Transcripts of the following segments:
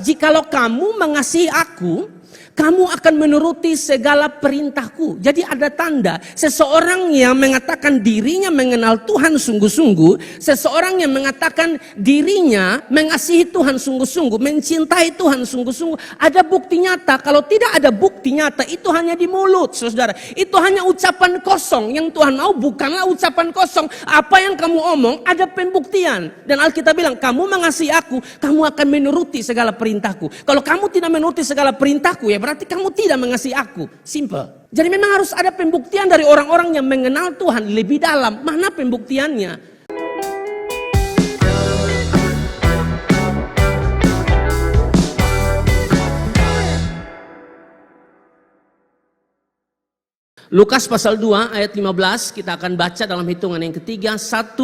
Jikalau kamu mengasihi aku, kamu akan menuruti segala perintahku. Jadi ada tanda seseorang yang mengatakan dirinya mengenal Tuhan sungguh-sungguh, seseorang yang mengatakan dirinya mengasihi Tuhan sungguh-sungguh, mencintai Tuhan sungguh-sungguh. Ada bukti nyata. Kalau tidak ada bukti nyata, itu hanya di mulut, saudara. Itu hanya ucapan kosong. Yang Tuhan mau bukanlah ucapan kosong. Apa yang kamu omong ada pembuktian. Dan Alkitab bilang, kamu mengasihi aku, kamu akan menuruti segala perintahku. Kalau kamu tidak menuruti segala perintahku, ya berarti kamu tidak mengasihi aku. Simple. Jadi memang harus ada pembuktian dari orang-orang yang mengenal Tuhan lebih dalam. Mana pembuktiannya? Lukas pasal 2 ayat 15 kita akan baca dalam hitungan yang ketiga. 1,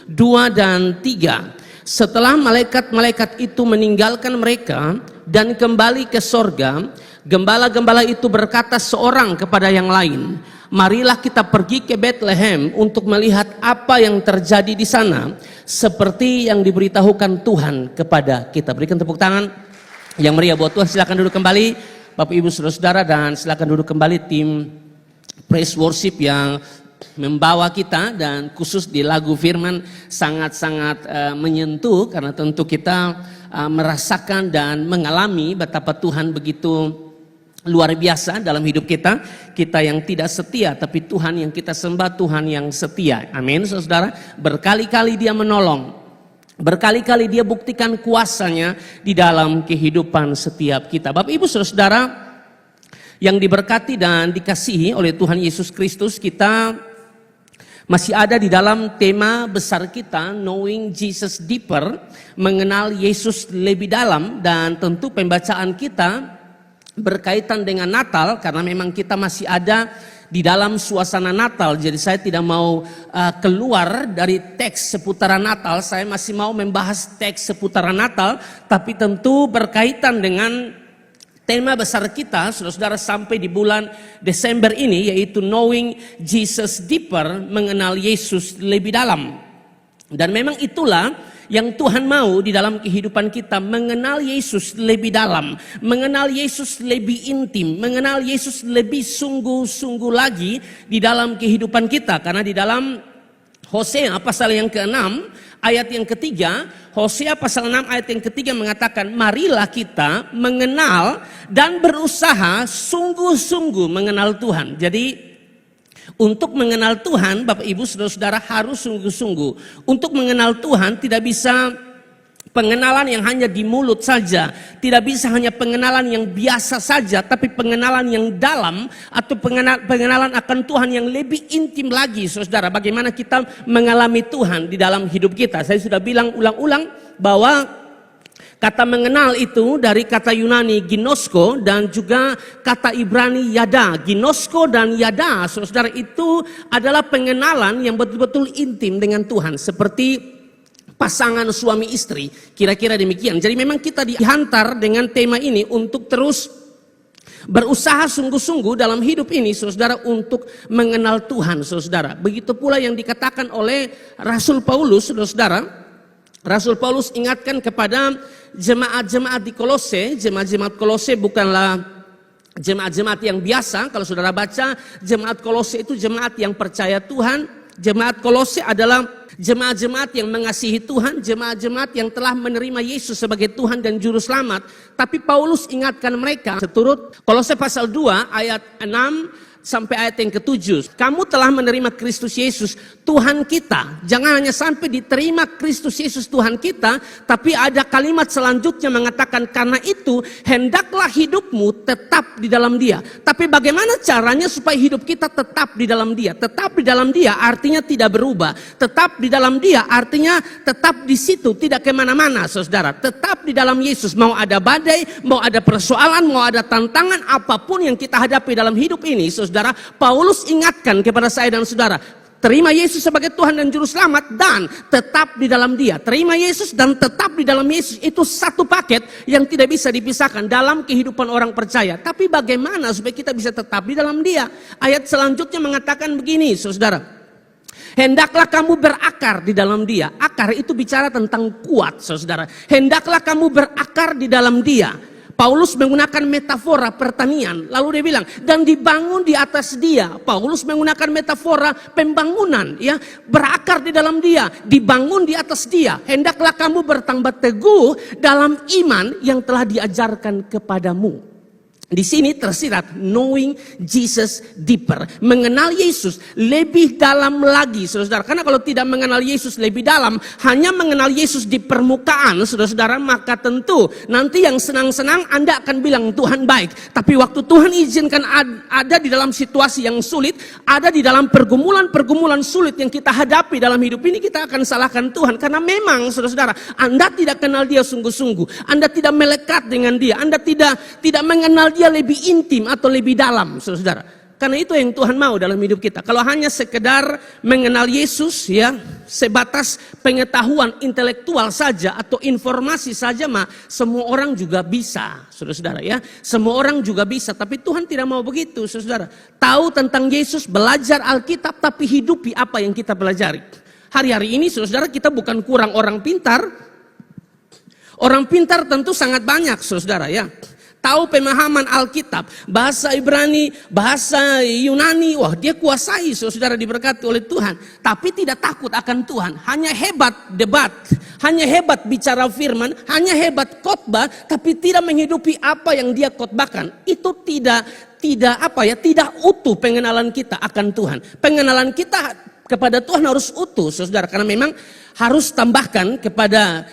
2, dan 3. Setelah malaikat-malaikat itu meninggalkan mereka dan kembali ke sorga, gembala-gembala itu berkata seorang kepada yang lain, marilah kita pergi ke Bethlehem untuk melihat apa yang terjadi di sana, seperti yang diberitahukan Tuhan kepada kita. Berikan tepuk tangan yang meriah buat Tuhan. Silakan duduk kembali Bapak Ibu Saudara-saudara, dan silakan duduk kembali tim praise worship yang membawa kita, dan khusus di lagu firman sangat-sangat menyentuh, karena tentu kita merasakan dan mengalami betapa Tuhan begitu luar biasa dalam hidup kita. Kita yang tidak setia, tapi Tuhan yang kita sembah Tuhan yang setia. Amin, saudara. Berkali-kali Dia menolong, berkali-kali Dia buktikan kuasanya di dalam kehidupan setiap kita. Bapak Ibu Saudara yang diberkati dan dikasihi oleh Tuhan Yesus Kristus, kita masih ada di dalam tema besar kita, Knowing Jesus Deeper, mengenal Yesus lebih dalam. Dan tentu pembacaan kita berkaitan dengan Natal, karena memang kita masih ada di dalam suasana Natal. Jadi saya tidak mau keluar dari teks seputaran Natal. Saya masih mau membahas teks seputaran Natal, tapi tentu berkaitan dengan tema besar kita, saudara-saudara, sampai di bulan Desember ini, yaitu Knowing Jesus Deeper, mengenal Yesus lebih dalam. Dan memang itulah yang Tuhan mau di dalam kehidupan kita, mengenal Yesus lebih dalam, mengenal Yesus lebih intim, mengenal Yesus lebih sungguh-sungguh lagi di dalam kehidupan kita. Karena di dalam Hosea pasal yang ke-6 ayat yang ketiga, Hosea pasal 6 ayat yang ketiga mengatakan, marilah kita mengenal dan berusaha sungguh-sungguh mengenal Tuhan. Jadi untuk mengenal Tuhan, Bapak Ibu Saudara-saudara, harus sungguh-sungguh. Untuk mengenal Tuhan tidak bisa pengenalan yang hanya di mulut saja, tidak bisa hanya pengenalan yang biasa saja, tapi pengenalan yang dalam, atau pengenalan akan Tuhan yang lebih intim lagi, saudara. Bagaimana kita mengalami Tuhan di dalam hidup kita. Saya sudah bilang ulang-ulang bahwa kata mengenal itu dari kata Yunani ginosko dan juga kata Ibrani yada. Ginosko dan yada, saudara, itu adalah pengenalan yang betul-betul intim dengan Tuhan, seperti pasangan suami istri, kira-kira demikian. Jadi memang kita dihantar dengan tema ini untuk terus berusaha sungguh-sungguh dalam hidup ini, saudara, untuk mengenal Tuhan, saudara. Begitu pula yang dikatakan oleh Rasul Paulus, saudara. Rasul Paulus ingatkan kepada jemaat-jemaat di Kolose. Jemaat-jemaat Kolose bukanlah jemaat-jemaat yang biasa. Kalau saudara baca, jemaat Kolose itu jemaat yang percaya Tuhan. Jemaat Kolose adalah jemaat-jemaat yang mengasihi Tuhan, jemaat-jemaat yang telah menerima Yesus sebagai Tuhan dan Juru Selamat. Tapi Paulus ingatkan mereka seturut Kolose pasal 2 ayat 6 sampai ayat yang ke-7. Kamu telah menerima Kristus Yesus Tuhan kita. Jangan hanya sampai diterima Kristus Yesus Tuhan kita, tapi ada kalimat selanjutnya mengatakan, karena itu hendaklah hidupmu tetap di dalam Dia. Tapi bagaimana caranya supaya hidup kita tetap di dalam Dia? Tetap di dalam Dia artinya tidak berubah. Tetap di dalam Dia artinya tetap di situ, tidak kemana-mana, saudara. Tetap di dalam Yesus. Mau ada badai, mau ada persoalan, mau ada tantangan, apapun yang kita hadapi dalam hidup ini, saudara, Paulus ingatkan kepada saya dan saudara, terima Yesus sebagai Tuhan dan Juru Selamat dan tetap di dalam Dia. Terima Yesus dan tetap di dalam Yesus, itu satu paket yang tidak bisa dipisahkan dalam kehidupan orang percaya. Tapi bagaimana supaya kita bisa tetap di dalam Dia? Ayat selanjutnya mengatakan begini, saudara. Hendaklah kamu berakar di dalam dia. Akar itu bicara tentang kuat, saudara. Hendaklah kamu berakar di dalam dia. Paulus menggunakan metafora pertanian. Lalu dia bilang, dan dibangun di atas dia. Paulus menggunakan metafora pembangunan. Ya, berakar di dalam dia. Dibangun di atas dia. Hendaklah kamu bertambah teguh dalam iman yang telah diajarkan kepadamu. Di sini tersirat knowing Jesus deeper, mengenal Yesus lebih dalam lagi, saudara. Karena kalau tidak mengenal Yesus lebih dalam, hanya mengenal Yesus di permukaan, saudara, maka tentu nanti yang senang-senang Anda akan bilang Tuhan baik. Tapi waktu Tuhan izinkan ada di dalam situasi yang sulit, ada di dalam pergumulan-pergumulan sulit yang kita hadapi dalam hidup ini, kita akan salahkan Tuhan. Karena memang, saudara, Anda tidak kenal Dia sungguh-sungguh, Anda tidak melekat dengan Dia, Anda tidak mengenal Dia lebih intim atau lebih dalam, saudara. Karena itu yang Tuhan mau dalam hidup kita. Kalau hanya sekedar mengenal Yesus, ya, sebatas pengetahuan intelektual saja atau informasi saja, semua orang juga bisa, saudara, ya. Semua orang juga bisa, tapi Tuhan tidak mau begitu, saudara. Tahu tentang Yesus, belajar Alkitab, tapi hidupi apa yang kita pelajari. Hari-hari ini, saudara, kita bukan kurang orang pintar. Orang pintar tentu sangat banyak, saudara, ya. Tahu pemahaman Alkitab, bahasa Ibrani, bahasa Yunani, wah dia kuasai, saudara, diberkati oleh Tuhan. Tapi tidak takut akan Tuhan, hanya hebat debat, hanya hebat bicara firman, hanya hebat khotbah, tapi tidak menghidupi apa yang dia khotbahkan. Itu tidak utuh pengenalan kita akan Tuhan. Pengenalan kita kepada Tuhan harus utuh, saudara, karena memang harus tambahkan kepada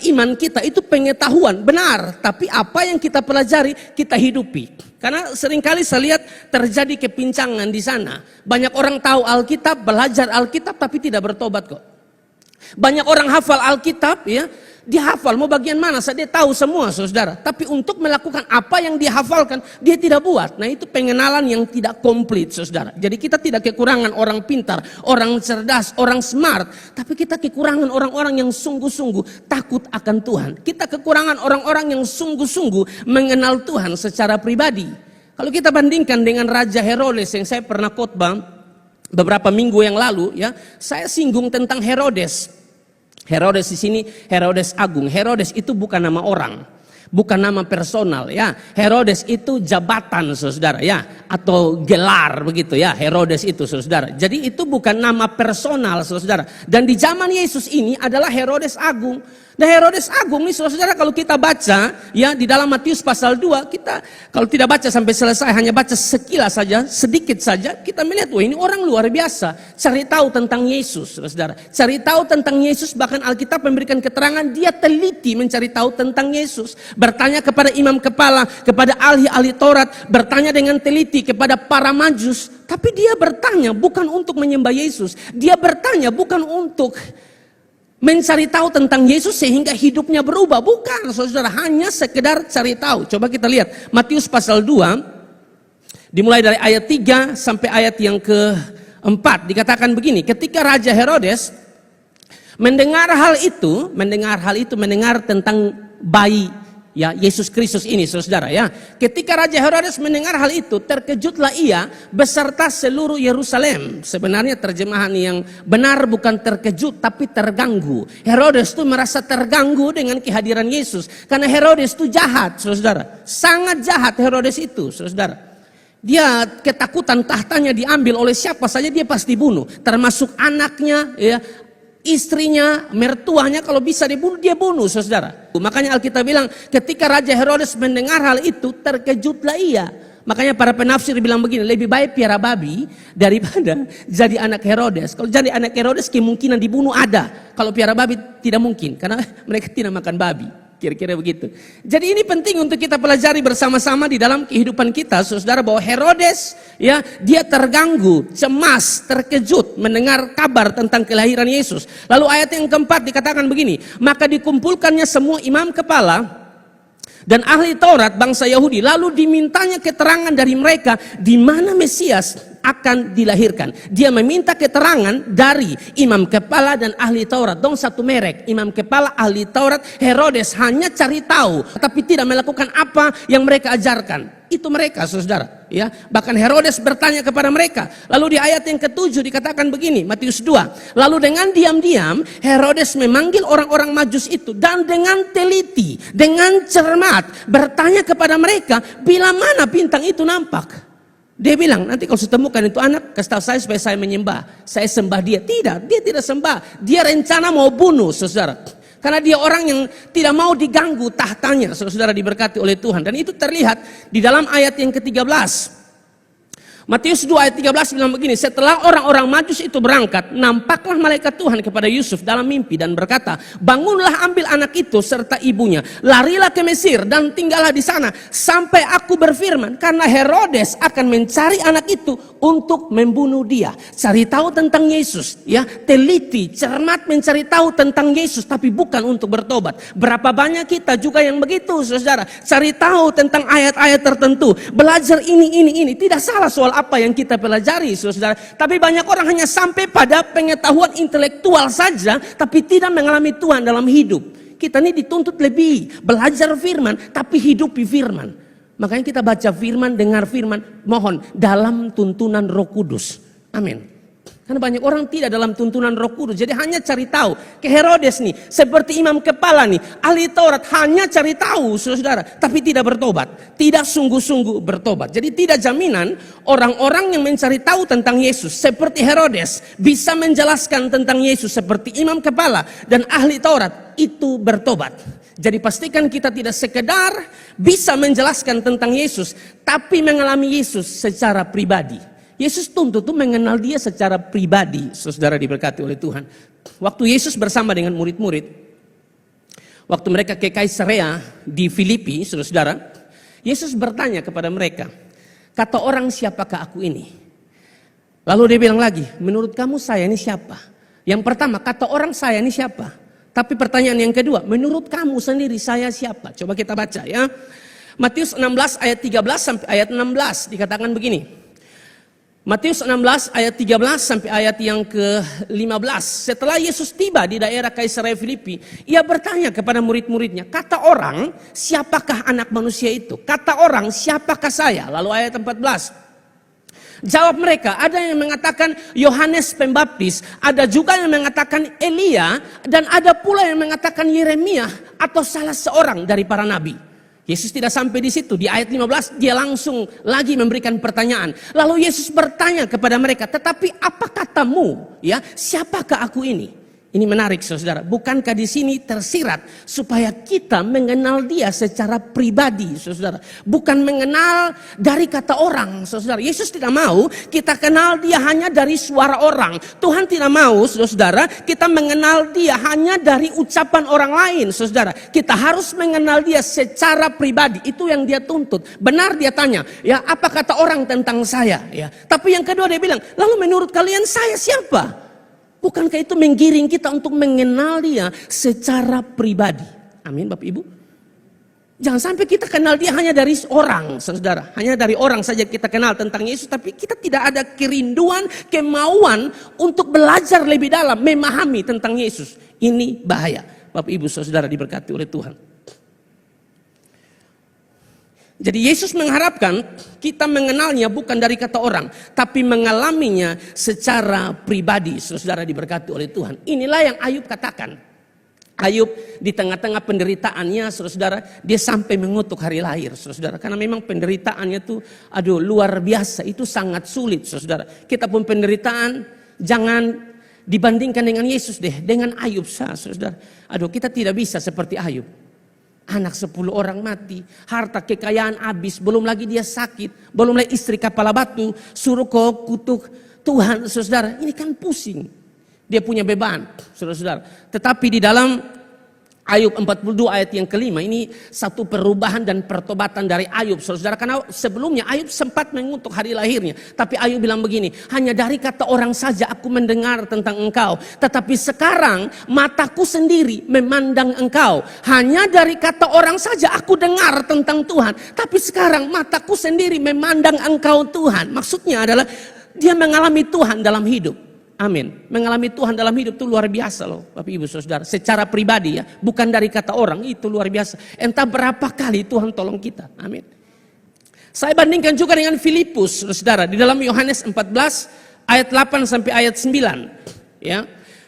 iman kita itu pengetahuan benar, tapi apa yang kita pelajari kita hidupi. Karena seringkali saya lihat terjadi kepincangan di sana. Banyak orang tahu Alkitab, belajar Alkitab, tapi tidak bertobat kok. Banyak orang hafal Alkitab, ya, dia hafal mau bagian mana saja, dia tahu semua, saudara. Tapi untuk melakukan apa yang dia hafalkan, dia tidak buat. Nah, itu pengenalan yang tidak komplit, saudara. Jadi kita tidak kekurangan orang pintar, orang cerdas, orang smart. Tapi kita kekurangan orang-orang yang sungguh-sungguh takut akan Tuhan. Kita kekurangan orang-orang yang sungguh-sungguh mengenal Tuhan secara pribadi. Kalau kita bandingkan dengan Raja Herodes yang saya pernah khotbah beberapa minggu yang lalu, ya, saya singgung tentang Herodes. Herodes di sini Herodes Agung. Herodes itu bukan nama orang, bukan nama personal, ya. Herodes itu jabatan, saudara, ya, atau gelar begitu, ya. Herodes itu, saudara. Jadi itu bukan nama personal, saudara. Dan di zaman Yesus ini adalah Herodes Agung. Dan Herodes Agung nih, saudara, kalau kita baca, ya, di dalam Matius pasal 2, kita kalau tidak baca sampai selesai, hanya baca sekilas saja, sedikit saja, kita melihat, wah, ini orang luar biasa cari tahu tentang Yesus, saudara. Cari tahu tentang Yesus, bahkan Alkitab memberikan keterangan dia teliti mencari tahu tentang Yesus. Bertanya kepada imam kepala, kepada ahli-ahli Taurat, bertanya dengan teliti kepada para majus. Tapi dia bertanya bukan untuk menyembah Yesus, dia bertanya bukan untuk mencari tahu tentang Yesus sehingga hidupnya berubah. Bukan, saudara, hanya sekedar cari tahu. Coba kita lihat Matius pasal 2, dimulai dari ayat 3 sampai ayat yang ke-4. Dikatakan begini, ketika Raja Herodes mendengar hal itu, mendengar tentang bayi, ya, Yesus Kristus ini, saudara, ya. Ketika Raja Herodes mendengar hal itu, terkejutlah ia beserta seluruh Yerusalem. Sebenarnya terjemahan yang benar bukan terkejut tapi terganggu. Herodes itu merasa terganggu dengan kehadiran Yesus karena Herodes itu jahat, saudara. Sangat jahat Herodes itu, saudara. Dia ketakutan tahtanya diambil oleh siapa saja dia pasti bunuh, termasuk anaknya, ya, istrinya, mertuanya, kalau bisa dibunuh, dia bunuh, saudara. Makanya Alkitab bilang ketika Raja Herodes mendengar hal itu, terkejutlah ia. Makanya para penafsir bilang begini, lebih baik piara babi daripada jadi anak Herodes. Kalau jadi anak Herodes kemungkinan dibunuh ada, kalau piara babi tidak mungkin, karena mereka tidak makan babi. Kira-kira begitu. Jadi ini penting untuk kita pelajari bersama-sama di dalam kehidupan kita, saudara, bahwa Herodes, ya, dia terganggu, cemas, terkejut mendengar kabar tentang kelahiran Yesus. Lalu ayat yang keempat dikatakan begini, maka dikumpulkannya semua imam kepala dan ahli Taurat bangsa Yahudi, lalu dimintanya keterangan dari mereka di mana Mesias akan dilahirkan. Dia meminta keterangan dari imam kepala dan ahli Taurat. Dong satu merek, imam kepala, ahli Taurat. Herodes hanya cari tahu, tapi tidak melakukan apa yang mereka ajarkan. Itu mereka, saudara. Ya, bahkan Herodes bertanya kepada mereka. Lalu di ayat yang ke-7 dikatakan begini, Matius 2. Lalu dengan diam-diam Herodes memanggil orang-orang Majus itu dan dengan teliti, dengan cermat bertanya kepada mereka, bila mana bintang itu nampak. Dia bilang, nanti kalau saya temukan itu anak, kasih tahu saya supaya saya menyembah. Saya sembah dia. Tidak, dia tidak sembah. Dia rencana mau bunuh, saudara. Karena dia orang yang tidak mau diganggu tahtanya, saudara diberkati oleh Tuhan. Dan itu terlihat di dalam ayat yang ke-13. Matius 2 ayat 13 bilang begini, setelah orang-orang Majus itu berangkat, nampaklah malaikat Tuhan kepada Yusuf dalam mimpi dan berkata, bangunlah, ambil anak itu serta ibunya, larilah ke Mesir dan tinggallah di sana sampai aku berfirman, karena Herodes akan mencari anak itu untuk membunuh dia. Cari tahu tentang Yesus, ya, teliti, cermat mencari tahu tentang Yesus, tapi bukan untuk bertobat. Berapa banyak kita juga yang begitu, saudara, cari tahu tentang ayat-ayat tertentu, belajar ini, tidak salah soal apa yang kita pelajari, saudara. Tapi banyak orang hanya sampai pada pengetahuan intelektual saja, tapi tidak mengalami Tuhan dalam hidup. Kita ini dituntut lebih belajar firman, tapi hidupi firman. Makanya kita baca firman, dengar firman, mohon dalam tuntunan Roh Kudus. Amin. Karena banyak orang tidak dalam tuntunan Roh Kudus, jadi hanya cari tahu. Ke Herodes nih, seperti imam kepala nih, ahli Taurat, hanya cari tahu, saudara, tapi tidak bertobat, tidak sungguh-sungguh bertobat. Jadi tidak jaminan orang-orang yang mencari tahu tentang Yesus seperti Herodes bisa menjelaskan tentang Yesus seperti imam kepala dan ahli Taurat itu bertobat. Jadi pastikan kita tidak sekedar bisa menjelaskan tentang Yesus, tapi mengalami Yesus secara pribadi. Yesus tuntut tuh mengenal dia secara pribadi, saudara diberkati oleh Tuhan. Waktu Yesus bersama dengan murid-murid, waktu mereka ke Kaisarea di Filipi, saudara, Yesus bertanya kepada mereka, kata orang siapakah aku ini? Lalu dia bilang lagi, menurut kamu saya ini siapa? Yang pertama, kata orang saya ini siapa? Tapi pertanyaan yang kedua, menurut kamu sendiri saya siapa? Coba kita baca ya. Matius 16 ayat 13 sampai ayat 16 dikatakan begini. Matius 16 ayat 13 sampai ayat yang ke-15. Setelah Yesus tiba di daerah Kaisarea Filipi, ia bertanya kepada murid-muridnya, kata orang siapakah anak manusia itu? Kata orang siapakah saya? Lalu ayat 14. Jawab mereka, ada yang mengatakan Yohanes Pembaptis, ada juga yang mengatakan Elia, dan ada pula yang mengatakan Yeremia atau salah seorang dari para nabi. Yesus tidak sampai di situ. Di ayat 15 dia langsung lagi memberikan pertanyaan. Lalu Yesus bertanya kepada mereka, tetapi apa katamu? Ya, siapakah aku ini? Ini menarik, saudara. Bukankah di sini tersirat supaya kita mengenal dia secara pribadi, saudara. Bukan mengenal dari kata orang, saudara. Yesus tidak mau kita kenal dia hanya dari suara orang. Tuhan tidak mau, saudara, kita mengenal dia hanya dari ucapan orang lain, saudara. Kita harus mengenal dia secara pribadi. Itu yang dia tuntut. Benar dia tanya, ya apa kata orang tentang saya? Ya. Tapi yang kedua dia bilang, lalu menurut kalian saya siapa? Bukankah itu menggiring kita untuk mengenal dia secara pribadi? Amin, Bapak Ibu. Jangan sampai kita kenal dia hanya dari orang, saudara. Hanya dari orang saja kita kenal tentang Yesus, tapi kita tidak ada kerinduan, kemauan untuk belajar lebih dalam, memahami tentang Yesus. Ini bahaya. Bapak Ibu saudara diberkati oleh Tuhan. Jadi Yesus mengharapkan kita mengenalnya bukan dari kata orang, tapi mengalaminya secara pribadi, saudara diberkati oleh Tuhan. Inilah yang Ayub katakan. Ayub di tengah-tengah penderitaannya, saudara, dia sampai mengutuk hari lahir, saudara. Karena memang penderitaannya itu, luar biasa, itu sangat sulit, saudara. Kita pun penderitaan, jangan dibandingkan dengan Yesus deh, dengan Ayub, saudara. Kita tidak bisa seperti Ayub. Anak 10 orang mati, harta kekayaan habis, belum lagi dia sakit, belum lagi istri kepala batu, suruh kau kutuk Tuhan, saudara. Ini kan pusing. Dia punya beban, saudara-saudara. Tetapi di dalam Ayub 42 ayat yang kelima, ini satu perubahan dan pertobatan dari Ayub, saudara. Karena sebelumnya Ayub sempat mengutuk hari lahirnya. Tapi Ayub bilang begini, hanya dari kata orang saja aku mendengar tentang engkau. Tetapi sekarang mataku sendiri memandang engkau. Hanya dari kata orang saja aku dengar tentang Tuhan. Tapi sekarang mataku sendiri memandang engkau Tuhan. Maksudnya adalah dia mengalami Tuhan dalam hidup. Amin. Mengalami Tuhan dalam hidup itu luar biasa loh Bapak Ibu Saudara. Secara pribadi ya, bukan dari kata orang, itu luar biasa. Entah berapa kali Tuhan tolong kita. Amin. Saya bandingkan juga dengan Filipus Saudara di dalam Yohanes 14 ayat 8 sampai ayat 9 ya.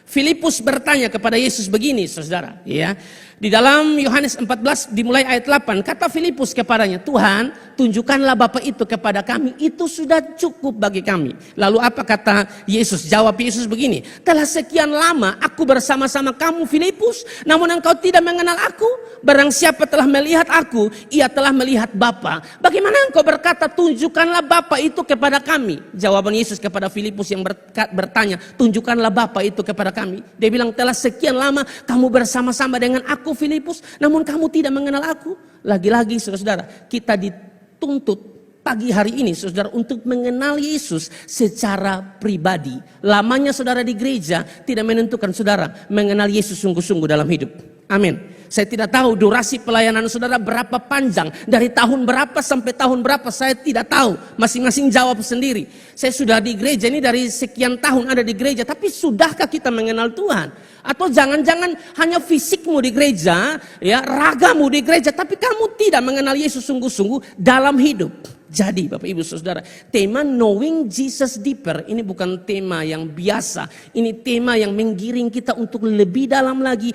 Filipus bertanya kepada Yesus begini Saudara ya. Di dalam Yohanes 14 dimulai ayat 8, kata Filipus kepadanya, Tuhan tunjukkanlah Bapa itu kepada kami, itu sudah cukup bagi kami. Lalu apa kata Yesus? Jawab Yesus begini, telah sekian lama aku bersama-sama kamu Filipus, namun engkau tidak mengenal aku. Barang siapa telah melihat aku, ia telah melihat Bapa. Bagaimana engkau berkata tunjukkanlah Bapa itu kepada kami? Jawaban Yesus kepada Filipus yang bertanya, tunjukkanlah Bapa itu kepada kami. Dia bilang, telah sekian lama kamu bersama-sama dengan aku Filipus, namun kamu tidak mengenal aku. Lagi-lagi saudara, kita dituntut pagi hari ini saudara untuk mengenal Yesus secara pribadi. Lamanya saudara di gereja tidak menentukan saudara mengenal Yesus sungguh-sungguh dalam hidup. Amin. Saya tidak tahu durasi pelayanan saudara berapa panjang, dari tahun berapa sampai tahun berapa, saya tidak tahu. Masing-masing jawab sendiri. Saya sudah di gereja ini dari sekian tahun ada di gereja, tapi sudahkah kita mengenal Tuhan? Atau jangan-jangan hanya fisikmu di gereja, ya, ragamu di gereja, tapi kamu tidak mengenal Yesus sungguh-sungguh dalam hidup. Jadi Bapak Ibu Saudara, tema Knowing Jesus Deeper ini bukan tema yang biasa. Ini tema yang menggiring kita untuk lebih dalam lagi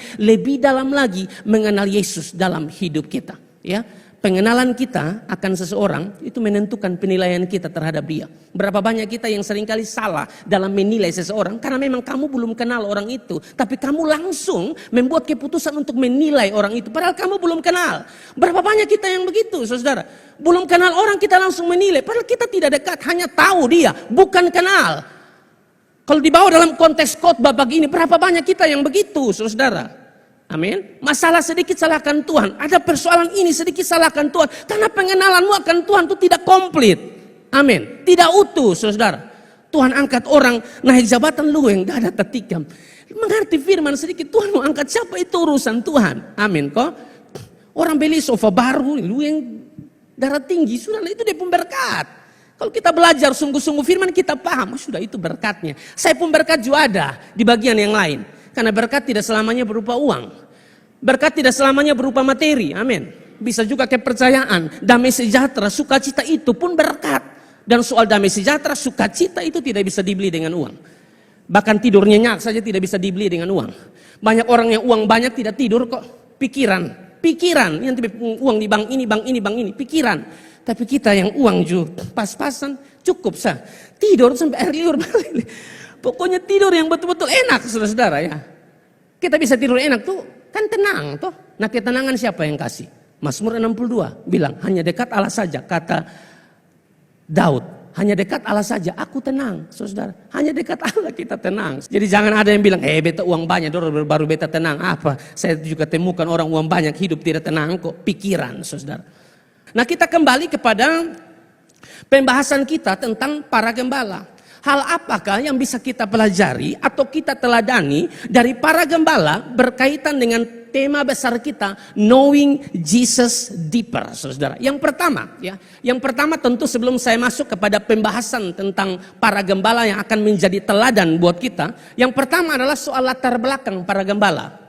mengenal Yesus dalam hidup kita. Ya, pengenalan kita akan seseorang itu menentukan penilaian kita terhadap dia. Berapa banyak kita yang seringkali salah dalam menilai seseorang karena memang kamu belum kenal orang itu, tapi kamu langsung membuat keputusan untuk menilai orang itu padahal kamu belum kenal. Berapa banyak kita yang begitu Saudara? Belum kenal orang kita langsung menilai padahal kita tidak dekat, hanya tahu dia, bukan kenal. Kalau dibawa dalam konteks khotbah begini, berapa banyak kita yang begitu Saudara? Amin. Masalah sedikit salahkan Tuhan. Ada persoalan ini sedikit salahkan Tuhan. Karena pengenalanmu akan Tuhan itu tidak komplit. Amin. Tidak utuh saudara. Tuhan angkat orang naik jabatan lu yang dada tertikam. Mengerti firman sedikit, Tuhan mau angkat siapa itu urusan Tuhan. Amin kok. Orang beli sofa baru, lu yang darah tinggi, sudah itu dia pemberkat. Kalau kita belajar sungguh-sungguh firman kita paham, sudah itu berkatnya. Saya pun berkat juga ada di bagian yang lain. Karena berkat tidak selamanya berupa uang. Berkat tidak selamanya berupa materi. Amin. Bisa juga kepercayaan, damai sejahtera, sukacita itu pun berkat. Dan soal damai sejahtera, sukacita itu tidak bisa dibeli dengan uang. Bahkan tidur nyenyak saja tidak bisa dibeli dengan uang. Banyak orang yang uang banyak tidak tidur kok. Pikiran. Yang uang di bank ini, pikiran. Tapi kita yang uang juga pas-pasan cukup sah. Tidur sampai air liur balik. Pokoknya tidur yang betul-betul enak saudara-saudara ya. Kita bisa tidur enak tuh kan tenang toh. Nah ketenangan siapa yang kasih? Mazmur 62 bilang hanya dekat Allah saja, kata Daud. Hanya dekat Allah saja aku tenang saudara. Hanya dekat Allah kita tenang. Jadi jangan ada yang bilang beta uang banyak baru beta tenang. Apa? Saya juga temukan orang uang banyak hidup tidak tenang kok. Pikiran saudara. Nah kita kembali kepada pembahasan kita tentang para gembala. Hal apakah yang bisa kita pelajari atau kita teladani dari para gembala berkaitan dengan tema besar kita Knowing Jesus Deeper, saudara. Yang pertama tentu sebelum saya masuk kepada pembahasan tentang para gembala yang akan menjadi teladan buat kita, yang pertama adalah soal latar belakang para gembala.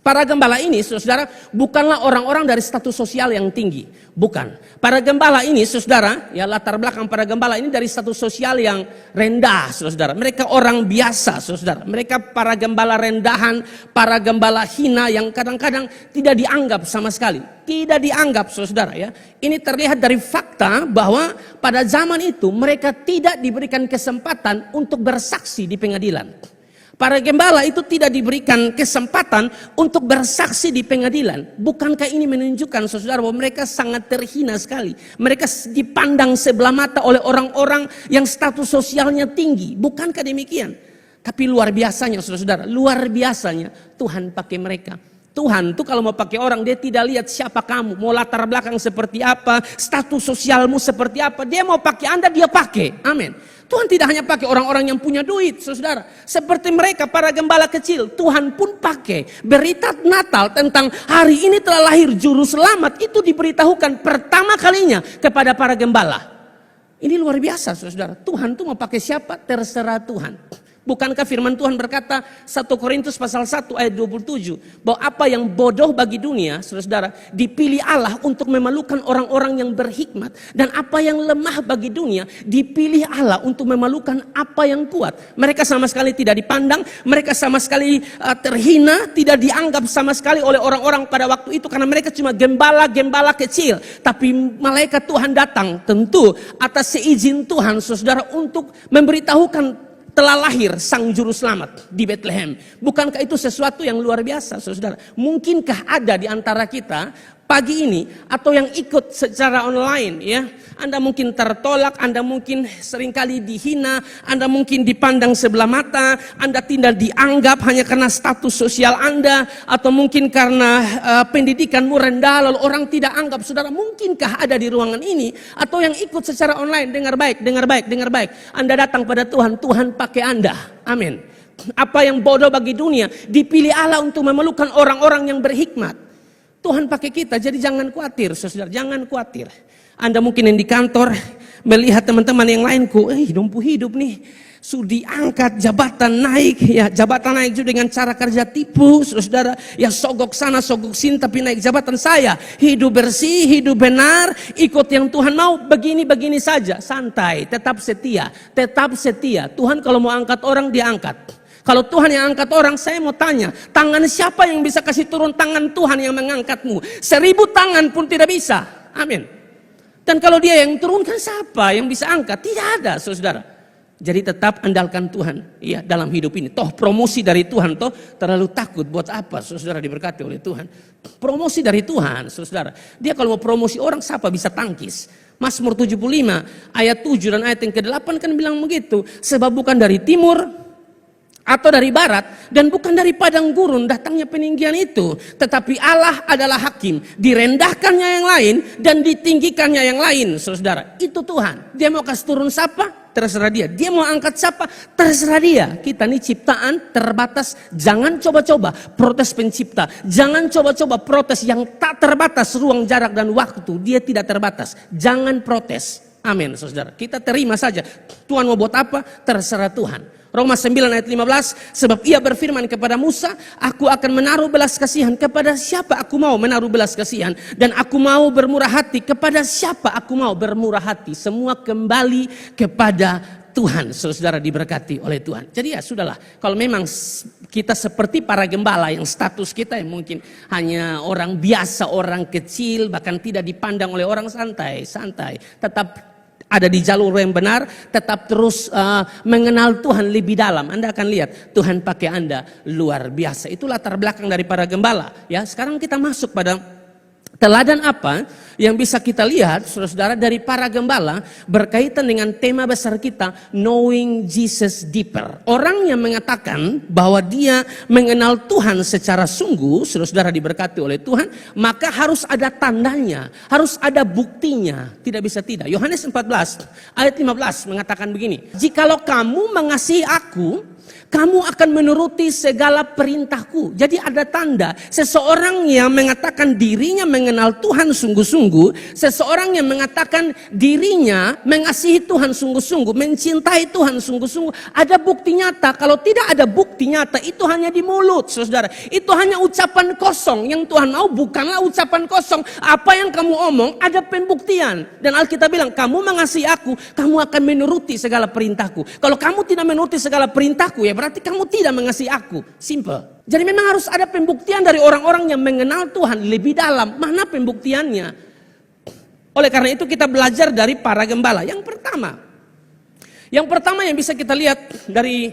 Para gembala ini, saudara, bukanlah orang-orang dari status sosial yang tinggi. Bukan. Para gembala ini, saudara, ya latar belakang para gembala ini dari status sosial yang rendah, saudara. Mereka orang biasa, saudara. Mereka para gembala rendahan, para gembala hina yang kadang-kadang tidak dianggap sama sekali. Tidak dianggap, saudara, ya. Ini terlihat dari fakta bahwa pada zaman itu mereka tidak diberikan kesempatan untuk bersaksi di pengadilan. Para gembala itu tidak diberikan kesempatan untuk bersaksi di pengadilan. Bukankah ini menunjukkan saudara bahwa mereka sangat terhina sekali. Mereka dipandang sebelah mata oleh orang-orang yang status sosialnya tinggi. Bukankah demikian? Tapi luar biasanya saudara, luar biasanya Tuhan pakai mereka. Tuhan tuh kalau mau pakai orang dia tidak lihat siapa kamu, mau latar belakang seperti apa, status sosialmu seperti apa. Dia mau pakai Anda, dia pakai. Amin. Tuhan tidak hanya pakai orang-orang yang punya duit, saudara. Seperti mereka, para gembala kecil, Tuhan pun pakai. Berita Natal tentang hari ini telah lahir juru selamat, itu diberitahukan pertama kalinya kepada para gembala. Ini luar biasa saudara. Tuhan tuh mau pakai siapa? Terserah Tuhan. Bukankah firman Tuhan berkata 1 Korintus pasal 1 ayat 27 bahwa apa yang bodoh bagi dunia, saudara, dipilih Allah untuk memalukan orang-orang yang berhikmat, dan apa yang lemah bagi dunia dipilih Allah untuk memalukan apa yang kuat. Mereka sama sekali tidak dipandang, mereka sama sekali terhina, tidak dianggap sama sekali oleh orang-orang pada waktu itu karena mereka cuma gembala-gembala kecil. Tapi malaikat Tuhan datang tentu atas seizin Tuhan, saudara, untuk memberitahukan telah lahir sang juru selamat di Bethlehem. Bukankah itu sesuatu yang luar biasa, saudara? Mungkinkah ada di antara kita pagi ini atau yang ikut secara online, ya? Anda mungkin tertolak, Anda mungkin seringkali dihina, Anda mungkin dipandang sebelah mata, Anda tidak dianggap hanya karena status sosial Anda, atau mungkin karena pendidikanmu rendah lalu orang tidak anggap. Saudara, mungkinkah ada di ruangan ini atau yang ikut secara online? Dengar baik, dengar baik, dengar baik. Anda datang pada Tuhan, Tuhan pakai Anda. Amin. Apa yang bodoh bagi dunia dipilih Allah untuk memerlukan orang-orang yang berhikmat. Tuhan pakai kita, jadi jangan khawatir, saudara, jangan khawatir. Anda mungkin yang di kantor melihat teman-teman yang lainku, hidup nih, sudah diangkat, jabatan naik, ya jabatan naik juga dengan cara kerja tipu, saudara, ya sogok sana, sogok sini, tapi naik jabatan saya, hidup bersih, hidup benar, ikut yang Tuhan mau, begini saja, santai, tetap setia, Tuhan kalau mau angkat orang, dia angkat. Kalau Tuhan yang angkat orang, saya mau tanya, tangan siapa yang bisa kasih turun? Tangan Tuhan yang mengangkatmu. 1000 tangan pun tidak bisa. Amin. Dan kalau dia yang turunkan, siapa yang bisa angkat? Tidak ada, saudara. Jadi tetap andalkan Tuhan, ya, dalam hidup ini. Toh promosi dari Tuhan, toh terlalu takut buat apa, saudara, diberkati oleh Tuhan. Promosi dari Tuhan, saudara. Dia kalau mau promosi orang, siapa bisa tangkis? Mazmur 75 ayat 7 dan ayat yang ke-8 kan bilang begitu. Sebab bukan dari timur atau dari barat, dan bukan dari padang gurun datangnya peninggian itu, tetapi Allah adalah hakim, direndahkannya yang lain dan ditinggikannya yang lain, saudara. Itu Tuhan. Dia mau kasih turun siapa? Terserah dia. Dia mau angkat siapa? Terserah dia. Kita ini ciptaan terbatas. Jangan coba-coba protes pencipta. Jangan coba-coba protes yang tak terbatas ruang, jarak dan waktu. Dia tidak terbatas. Jangan protes. Amin, saudara. Kita terima saja. Tuhan mau buat apa? Terserah Tuhan. Roma 9 ayat 15, sebab ia berfirman kepada Musa, aku akan menaruh belas kasihan kepada siapa aku mau menaruh belas kasihan, dan aku mau bermurah hati kepada siapa aku mau bermurah hati. Semua kembali kepada Tuhan, saudara, diberkati oleh Tuhan. Jadi ya sudahlah, kalau memang kita seperti para gembala yang status kita yang mungkin hanya orang biasa, orang kecil, bahkan tidak dipandang oleh orang, santai, tetap ada di jalur yang benar, tetap terus mengenal Tuhan lebih dalam. Anda akan lihat Tuhan pakai Anda luar biasa. Itu latar belakang dari para gembala. Ya, sekarang kita masuk pada teladan apa yang bisa kita lihat, saudara, dari para gembala berkaitan dengan tema besar kita, knowing Jesus deeper. Orang yang mengatakan bahwa dia mengenal Tuhan secara sungguh, saudara, diberkati oleh Tuhan, maka harus ada tandanya, harus ada buktinya. Tidak bisa tidak. Yohanes 14 ayat 15 mengatakan begini, jikalau kamu mengasihi aku, kamu akan menuruti segala perintahku. Jadi ada tanda. Seseorang yang mengatakan dirinya mengenal Tuhan sungguh-sungguh. Seseorang yang mengatakan dirinya mengasihi Tuhan sungguh-sungguh. Mencintai Tuhan sungguh-sungguh. Ada bukti nyata. Kalau tidak ada bukti nyata, itu hanya di mulut, saudara. Itu hanya ucapan kosong. Yang Tuhan mau bukanlah ucapan kosong. Apa yang kamu omong ada pembuktian. Dan Alkitab bilang, kamu mengasihi aku, kamu akan menuruti segala perintahku. Kalau kamu tidak menuruti segala perintahku, ya berarti kamu tidak mengasihi aku. Simple. Jadi memang harus ada pembuktian dari orang-orang yang mengenal Tuhan lebih dalam. Mana pembuktiannya? Oleh karena itu kita belajar dari para gembala. Yang pertama yang bisa kita lihat dari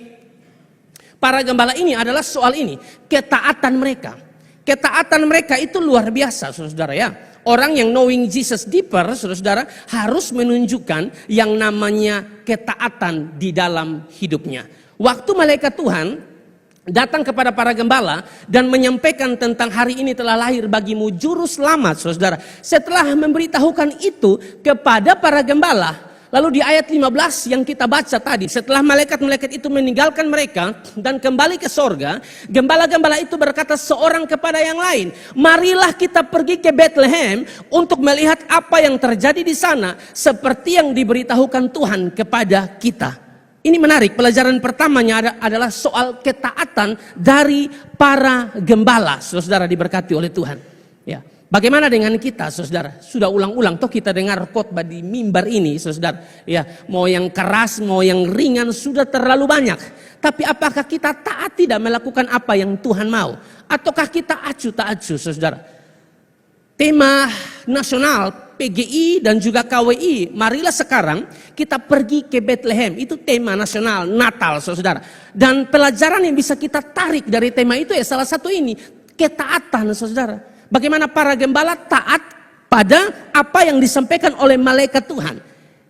para gembala ini adalah soal ini. Ketaatan mereka. Ketaatan mereka itu luar biasa, saudara, ya. Orang yang knowing Jesus deeper, saudara, harus menunjukkan yang namanya ketaatan di dalam hidupnya. Waktu malaikat Tuhan datang kepada para gembala dan menyampaikan tentang hari ini telah lahir bagimu juru selamat, saudara. Setelah memberitahukan itu kepada para gembala, Lalu di ayat 15 yang kita baca tadi, setelah malaikat-malaikat itu meninggalkan mereka dan kembali ke sorga, gembala-gembala itu berkata seorang kepada yang lain, marilah kita pergi ke Bethlehem untuk melihat apa yang terjadi di sana, seperti yang diberitahukan Tuhan kepada kita. Ini menarik, pelajaran pertamanya adalah soal ketaatan dari para gembala, saudara diberkati oleh Tuhan. Ya. Bagaimana dengan kita, saudara? Sudah ulang-ulang toh kita dengar khotbah di mimbar ini, saudara. Ya, mau yang keras, mau yang ringan sudah terlalu banyak. Tapi apakah kita taat tidak melakukan apa yang Tuhan mau? Ataukah kita acuh tak acuh, saudara? Tema nasional PGI dan juga KWI, marilah sekarang kita pergi ke Bethlehem. Itu tema nasional Natal, saudara. Dan pelajaran yang bisa kita tarik dari tema itu ya salah satu ini, ketaatan, saudara. Bagaimana para gembala taat pada apa yang disampaikan oleh malaikat Tuhan.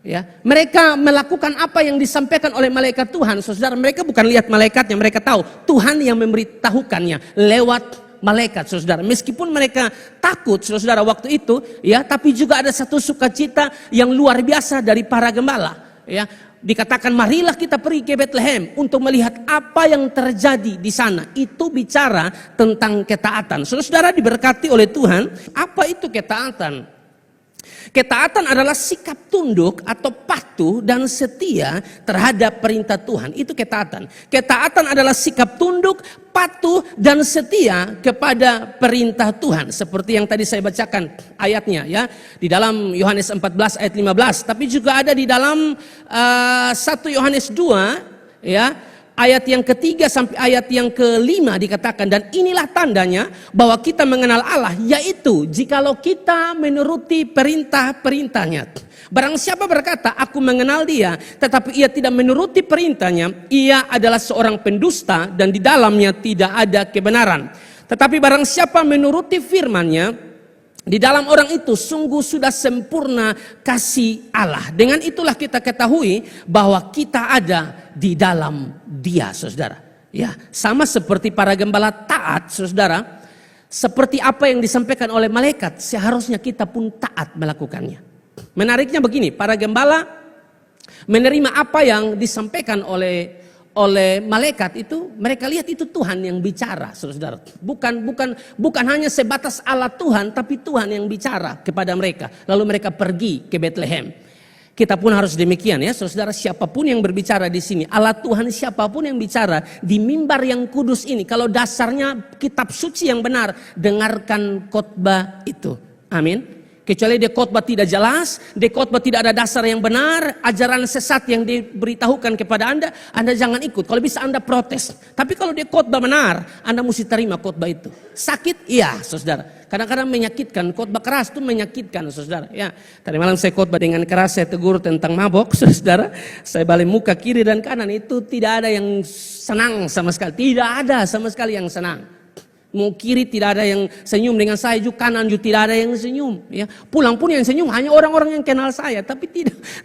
Ya, mereka melakukan apa yang disampaikan oleh malaikat Tuhan. Saudara, mereka bukan lihat malaikatnya, mereka tahu Tuhan yang memberitahukannya lewat malaikat, saudara. Meskipun mereka takut, saudara, waktu itu, ya, tapi juga ada satu sukacita yang luar biasa dari para gembala. Ya, dikatakan marilah kita pergi ke Bethlehem untuk melihat apa yang terjadi di sana. Itu bicara tentang ketaatan. Saudara diberkati oleh Tuhan. Apa itu ketaatan? Ketaatan adalah sikap tunduk atau patuh dan setia terhadap perintah Tuhan. Itu ketaatan. Ketaatan adalah sikap tunduk, patuh dan setia kepada perintah Tuhan. Seperti yang tadi saya bacakan ayatnya ya. Di dalam Yohanes 14 ayat 15. Tapi juga ada di dalam 1 Yohanes 2 ya. Ayat yang ketiga sampai ayat yang kelima dikatakan, dan inilah tandanya bahwa kita mengenal Allah, yaitu jikalau kita menuruti perintah-perintahnya. Barang siapa berkata, aku mengenal dia, tetapi ia tidak menuruti perintahnya, ia adalah seorang pendusta dan di dalamnya tidak ada kebenaran. Tetapi barang siapa menuruti firman-Nya, di dalam orang itu sungguh sudah sempurna kasih Allah. Dengan itulah kita ketahui bahwa kita ada di dalam Dia, saudara. Ya, sama seperti para gembala taat, saudara. Seperti apa yang disampaikan oleh malaikat, seharusnya kita pun taat melakukannya. Menariknya begini, para gembala menerima apa yang disampaikan oleh malaikat itu, mereka lihat itu Tuhan yang bicara, saudara. Bukan hanya sebatas Allah Tuhan, tapi Tuhan yang bicara kepada mereka. Lalu mereka pergi ke Bethlehem. Kita pun harus demikian ya, saudara. Siapapun yang berbicara di sini, Allah Tuhan siapapun yang bicara di mimbar yang kudus ini, kalau dasarnya kitab suci yang benar, dengarkan khotbah itu. Amin. Kecuali dia khotbah tidak jelas, dia khotbah tidak ada dasar yang benar, ajaran sesat yang diberitahukan kepada Anda jangan ikut. Kalau bisa Anda protes. Tapi kalau dia khotbah benar, Anda mesti terima khotbah itu. Sakit? Iya, saudara. Kadang-kadang menyakitkan, khotbah keras itu menyakitkan, saudara. Ya, tadi malam saya khotbah dengan keras, saya tegur tentang mabok, saudara. Saya balik muka kiri dan kanan, itu tidak ada yang senang sama sekali. Tidak ada sama sekali yang senang. Mau kiri tidak ada yang senyum dengan saya, juga kanan juga tidak ada yang senyum. Ya, pulang pun yang senyum hanya orang-orang yang kenal saya, tapi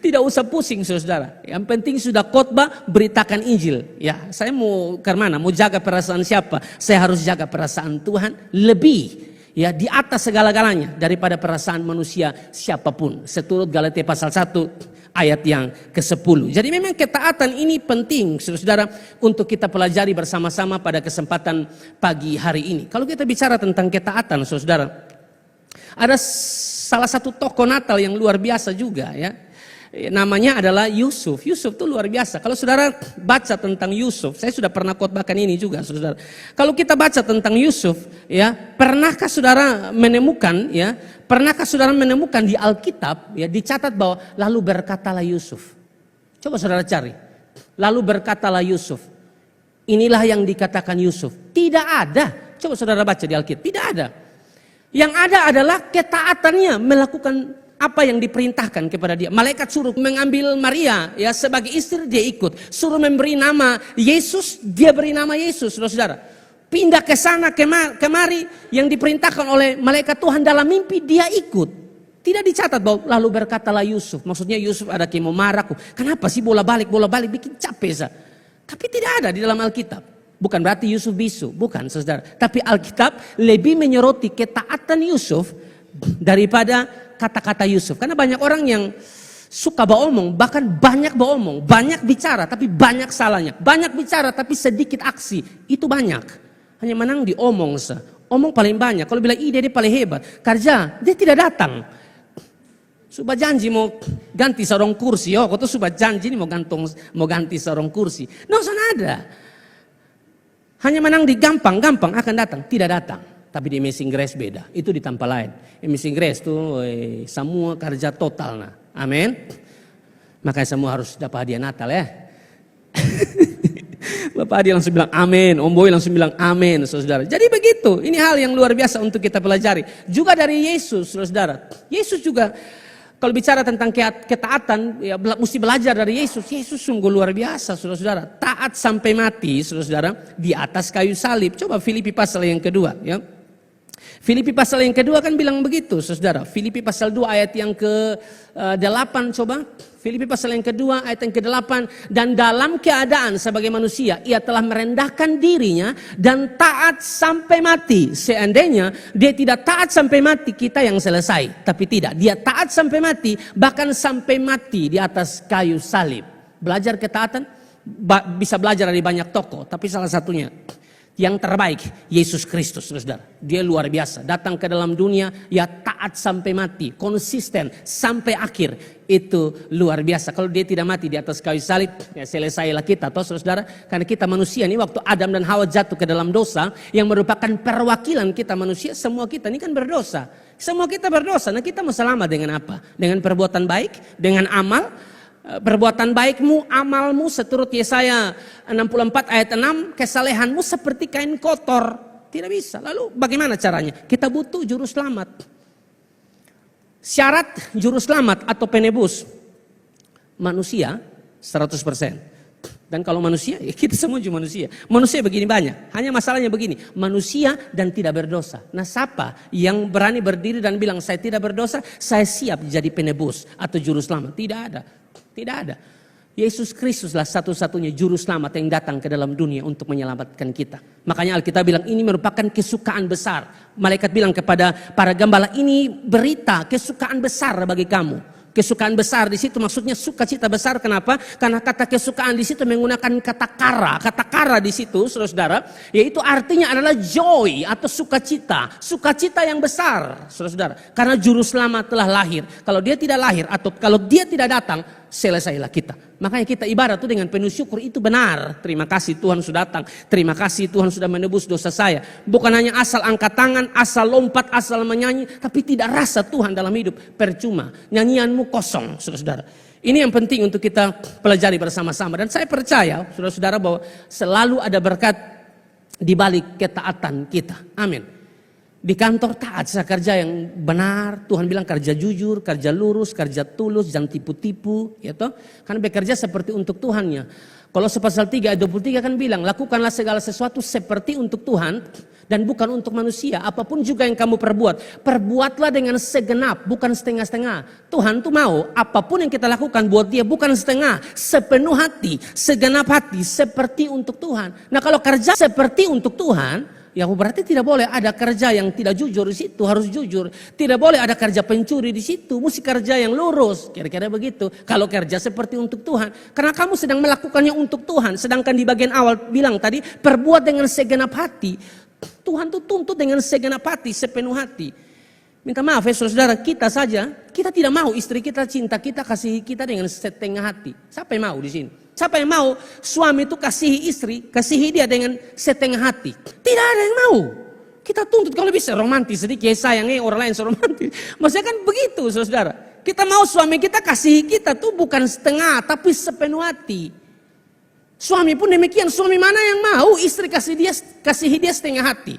tidak usah pusing, saudara. Yang penting sudah khotbah, beritakan Injil. Ya, saya mau ke mana? Mau jaga perasaan siapa? Saya harus jaga perasaan Tuhan lebih. Ya, di atas segala-galanya daripada perasaan manusia siapapun. Seturut Galatia pasal 1 ayat yang ke-10. Jadi memang ketaatan ini penting, saudara, untuk kita pelajari bersama-sama pada kesempatan pagi hari ini. Kalau kita bicara tentang ketaatan, saudara, ada salah satu tokoh Natal yang luar biasa juga ya. Namanya adalah Yusuf. Yusuf itu luar biasa. Kalau saudara baca tentang Yusuf, saya sudah pernah khotbahkan ini juga, saudara. Kalau kita baca tentang Yusuf, ya, pernahkah saudara menemukan, ya, pernahkah saudara menemukan di Alkitab, ya, dicatat bahwa lalu berkatalah Yusuf. Coba saudara cari. Lalu berkatalah Yusuf. Inilah yang dikatakan Yusuf. Tidak ada. Coba saudara baca di Alkitab. Tidak ada. Yang ada adalah ketaatannya melakukan apa yang diperintahkan kepada dia. Malaikat suruh mengambil Maria ya sebagai istri, dia ikut. Suruh memberi nama Yesus, dia beri nama Yesus, saudara. Pindah ke sana kemari yang diperintahkan oleh malaikat Tuhan dalam mimpi, dia ikut. Tidak dicatat bahwa lalu berkatalah Yusuf. Maksudnya Yusuf ada kayak mau marahku. Kenapa sih bola balik bikin capek sa. Tapi tidak ada di dalam Alkitab. Bukan berarti Yusuf bisu, bukan, saudara. Tapi Alkitab lebih menyoroti ketaatan Yusuf daripada kata-kata Yusuf. Karena banyak orang yang Suka beromong, bahkan banyak beromong, banyak bicara tapi banyak salahnya. Banyak bicara tapi sedikit aksi, itu banyak. Hanya menang di omong. Omong paling banyak, kalau bilang ide dia paling hebat. Kerja, dia tidak datang. Sudah janji mau ganti seorang kursi, kau tuh sudah janji mau ganti seorang kursi. Nggak ada. Hanya menang di gampang akan datang, tidak datang. Tapi di Amazing Grace beda, itu di tempat lain. Amazing Grace tuh semua kerja total nah. Amin. Makanya semua harus dapat hadiah Natal ya. Bapak Adi langsung bilang amin, Om Boy langsung bilang amin, saudara. Jadi begitu, ini hal yang luar biasa untuk kita pelajari. Juga dari Yesus, saudara. Yesus juga kalau bicara tentang ketaatan, ya mesti belajar dari Yesus. Yesus sungguh luar biasa, saudara. Taat sampai mati, saudara, di atas kayu salib. Coba Filipi pasal yang kedua, ya. Filipi pasal yang kedua kan bilang begitu, saudara. Filipi pasal 2 ayat yang ke-8 coba. Filipi pasal yang kedua ayat yang ke-8. Dan dalam keadaan sebagai manusia, ia telah merendahkan dirinya dan taat sampai mati. Seandainya dia tidak taat sampai mati, kita yang selesai. Tapi tidak, dia taat sampai mati, bahkan sampai mati di atas kayu salib. Belajar ketaatan, bisa belajar dari banyak tokoh, tapi salah satunya yang terbaik, Yesus Kristus, saudara. Dia luar biasa. Datang ke dalam dunia, ya taat sampai mati. Konsisten sampai akhir. Itu luar biasa. Kalau dia tidak mati di atas kayu salib, ya selesailah kita, toh saudara. Karena kita manusia ini waktu Adam dan Hawa jatuh ke dalam dosa, yang merupakan perwakilan kita manusia, semua kita ini kan berdosa. Semua kita berdosa. Nah kita mau selamat dengan apa? Dengan perbuatan baik, dengan amal. Perbuatan baikmu, amalmu seturut Yesaya 64 ayat 6, kesalehanmu seperti kain kotor. Tidak bisa. Lalu bagaimana caranya? Kita butuh juru selamat. Syarat juru selamat atau penebus manusia 100%. Dan kalau manusia, ya kita semua juga manusia. Manusia begini banyak. Hanya masalahnya begini, manusia dan tidak berdosa. Nah siapa yang berani berdiri dan bilang saya tidak berdosa, saya siap jadi penebus atau juru selamat? Tidak ada. Tidak ada. Yesus Kristuslah satu-satunya juru selamat yang datang ke dalam dunia untuk menyelamatkan kita. Makanya Alkitab bilang ini merupakan kesukaan besar. Malaikat bilang kepada para gembala, ini berita kesukaan besar bagi kamu. Kesukaan besar di situ maksudnya sukacita besar. Kenapa? Karena kata kesukaan di situ menggunakan kata kara. Kata kara di situ, saudara, yaitu artinya adalah joy atau sukacita. Sukacita yang besar, saudara. Karena juru selamat telah lahir. Kalau dia tidak lahir atau kalau dia tidak datang, selesailah kita. Makanya kita ibarat tuh dengan penuh syukur, itu benar. Terima kasih Tuhan sudah datang. Terima kasih Tuhan sudah menebus dosa saya. Bukan hanya asal angkat tangan, asal lompat, asal menyanyi, tapi tidak rasa Tuhan dalam hidup. Percuma. Nyanyianmu kosong, saudara-saudara. Ini yang penting untuk kita pelajari bersama-sama. Dan saya percaya, saudara-saudara, bahwa selalu ada berkat di balik ketaatan kita. Amin. Di kantor taat, saya kerja yang benar. Tuhan bilang kerja jujur, kerja lurus, kerja tulus, jangan tipu-tipu. Ya toh? Karena bekerja seperti untuk Tuhannya. Kalau pasal 3 ayat 23 kan bilang, lakukanlah segala sesuatu seperti untuk Tuhan dan bukan untuk manusia. Apapun juga yang kamu perbuat, perbuatlah dengan segenap, bukan setengah-setengah. Tuhan tuh mau apapun yang kita lakukan buat dia bukan setengah, sepenuh hati, segenap hati, seperti untuk Tuhan. Nah kalau kerja seperti untuk Tuhan, ya berarti tidak boleh ada kerja yang tidak jujur di situ, harus jujur. Tidak boleh ada kerja pencuri di situ, mesti kerja yang lurus. Kira-kira begitu. Kalau kerja seperti untuk Tuhan, karena kamu sedang melakukannya untuk Tuhan. Sedangkan di bagian awal bilang tadi, perbuat dengan segenap hati. Tuhan tuh tuntut dengan segenap hati, sepenuh hati. Minta maaf ya saudara, kita saja, kita tidak mau istri kita cinta kita, kasih kita dengan setengah hati. Siapa yang mau di sini? Siapa yang mau suami itu kasihi istri, kasihi dia dengan setengah hati? Tidak ada yang mau. Kita tuntut kalau bisa romantis sedikit, sayangi orang lain romantis. Maksudnya kan begitu saudara. Kita mau suami kita kasihi kita tuh bukan setengah tapi sepenuh hati. Suami pun demikian, suami mana yang mau istri kasihi dia setengah hati.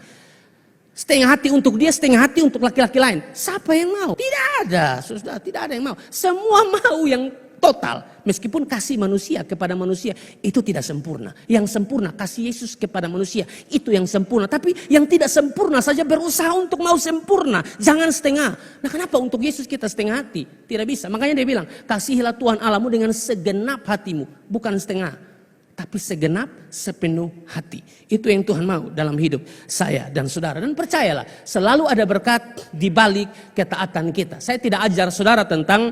Setengah hati untuk dia, setengah hati untuk laki-laki lain. Siapa yang mau? Tidak ada, saudara, tidak ada yang mau. Semua mau yang total. Meskipun kasih manusia kepada manusia itu tidak sempurna. Yang sempurna kasih Yesus kepada manusia itu yang sempurna. Tapi yang tidak sempurna saja berusaha untuk mau sempurna. Jangan setengah. Nah kenapa untuk Yesus kita setengah hati? Tidak bisa. Makanya dia bilang, kasihilah Tuhan Allahmu dengan segenap hatimu. Bukan setengah. Tapi segenap, sepenuh hati. Itu yang Tuhan mau dalam hidup saya dan saudara. Dan percayalah, selalu ada berkat di balik ketaatan kita. Saya tidak ajar saudara tentang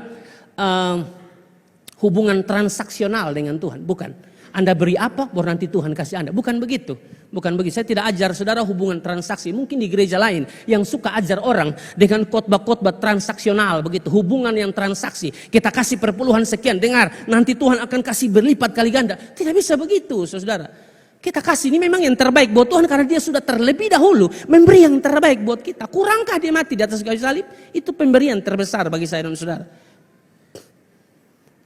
hubungan transaksional dengan Tuhan. Bukan. Anda beri apa, baru nanti Tuhan kasih Anda. Bukan begitu. Bukan begitu. Saya tidak ajar saudara hubungan transaksi. Mungkin di gereja lain yang suka ajar orang dengan khotbah-khotbah transaksional. Begitu. Hubungan yang transaksi. Kita kasih perpuluhan sekian. Dengar, nanti Tuhan akan kasih berlipat kali ganda. Tidak bisa begitu, saudara. Kita kasih ini memang yang terbaik buat Tuhan karena dia sudah terlebih dahulu memberi yang terbaik buat kita. Kurangkah dia mati di atas kayu salib? Itu pemberian terbesar bagi saya dan saudara.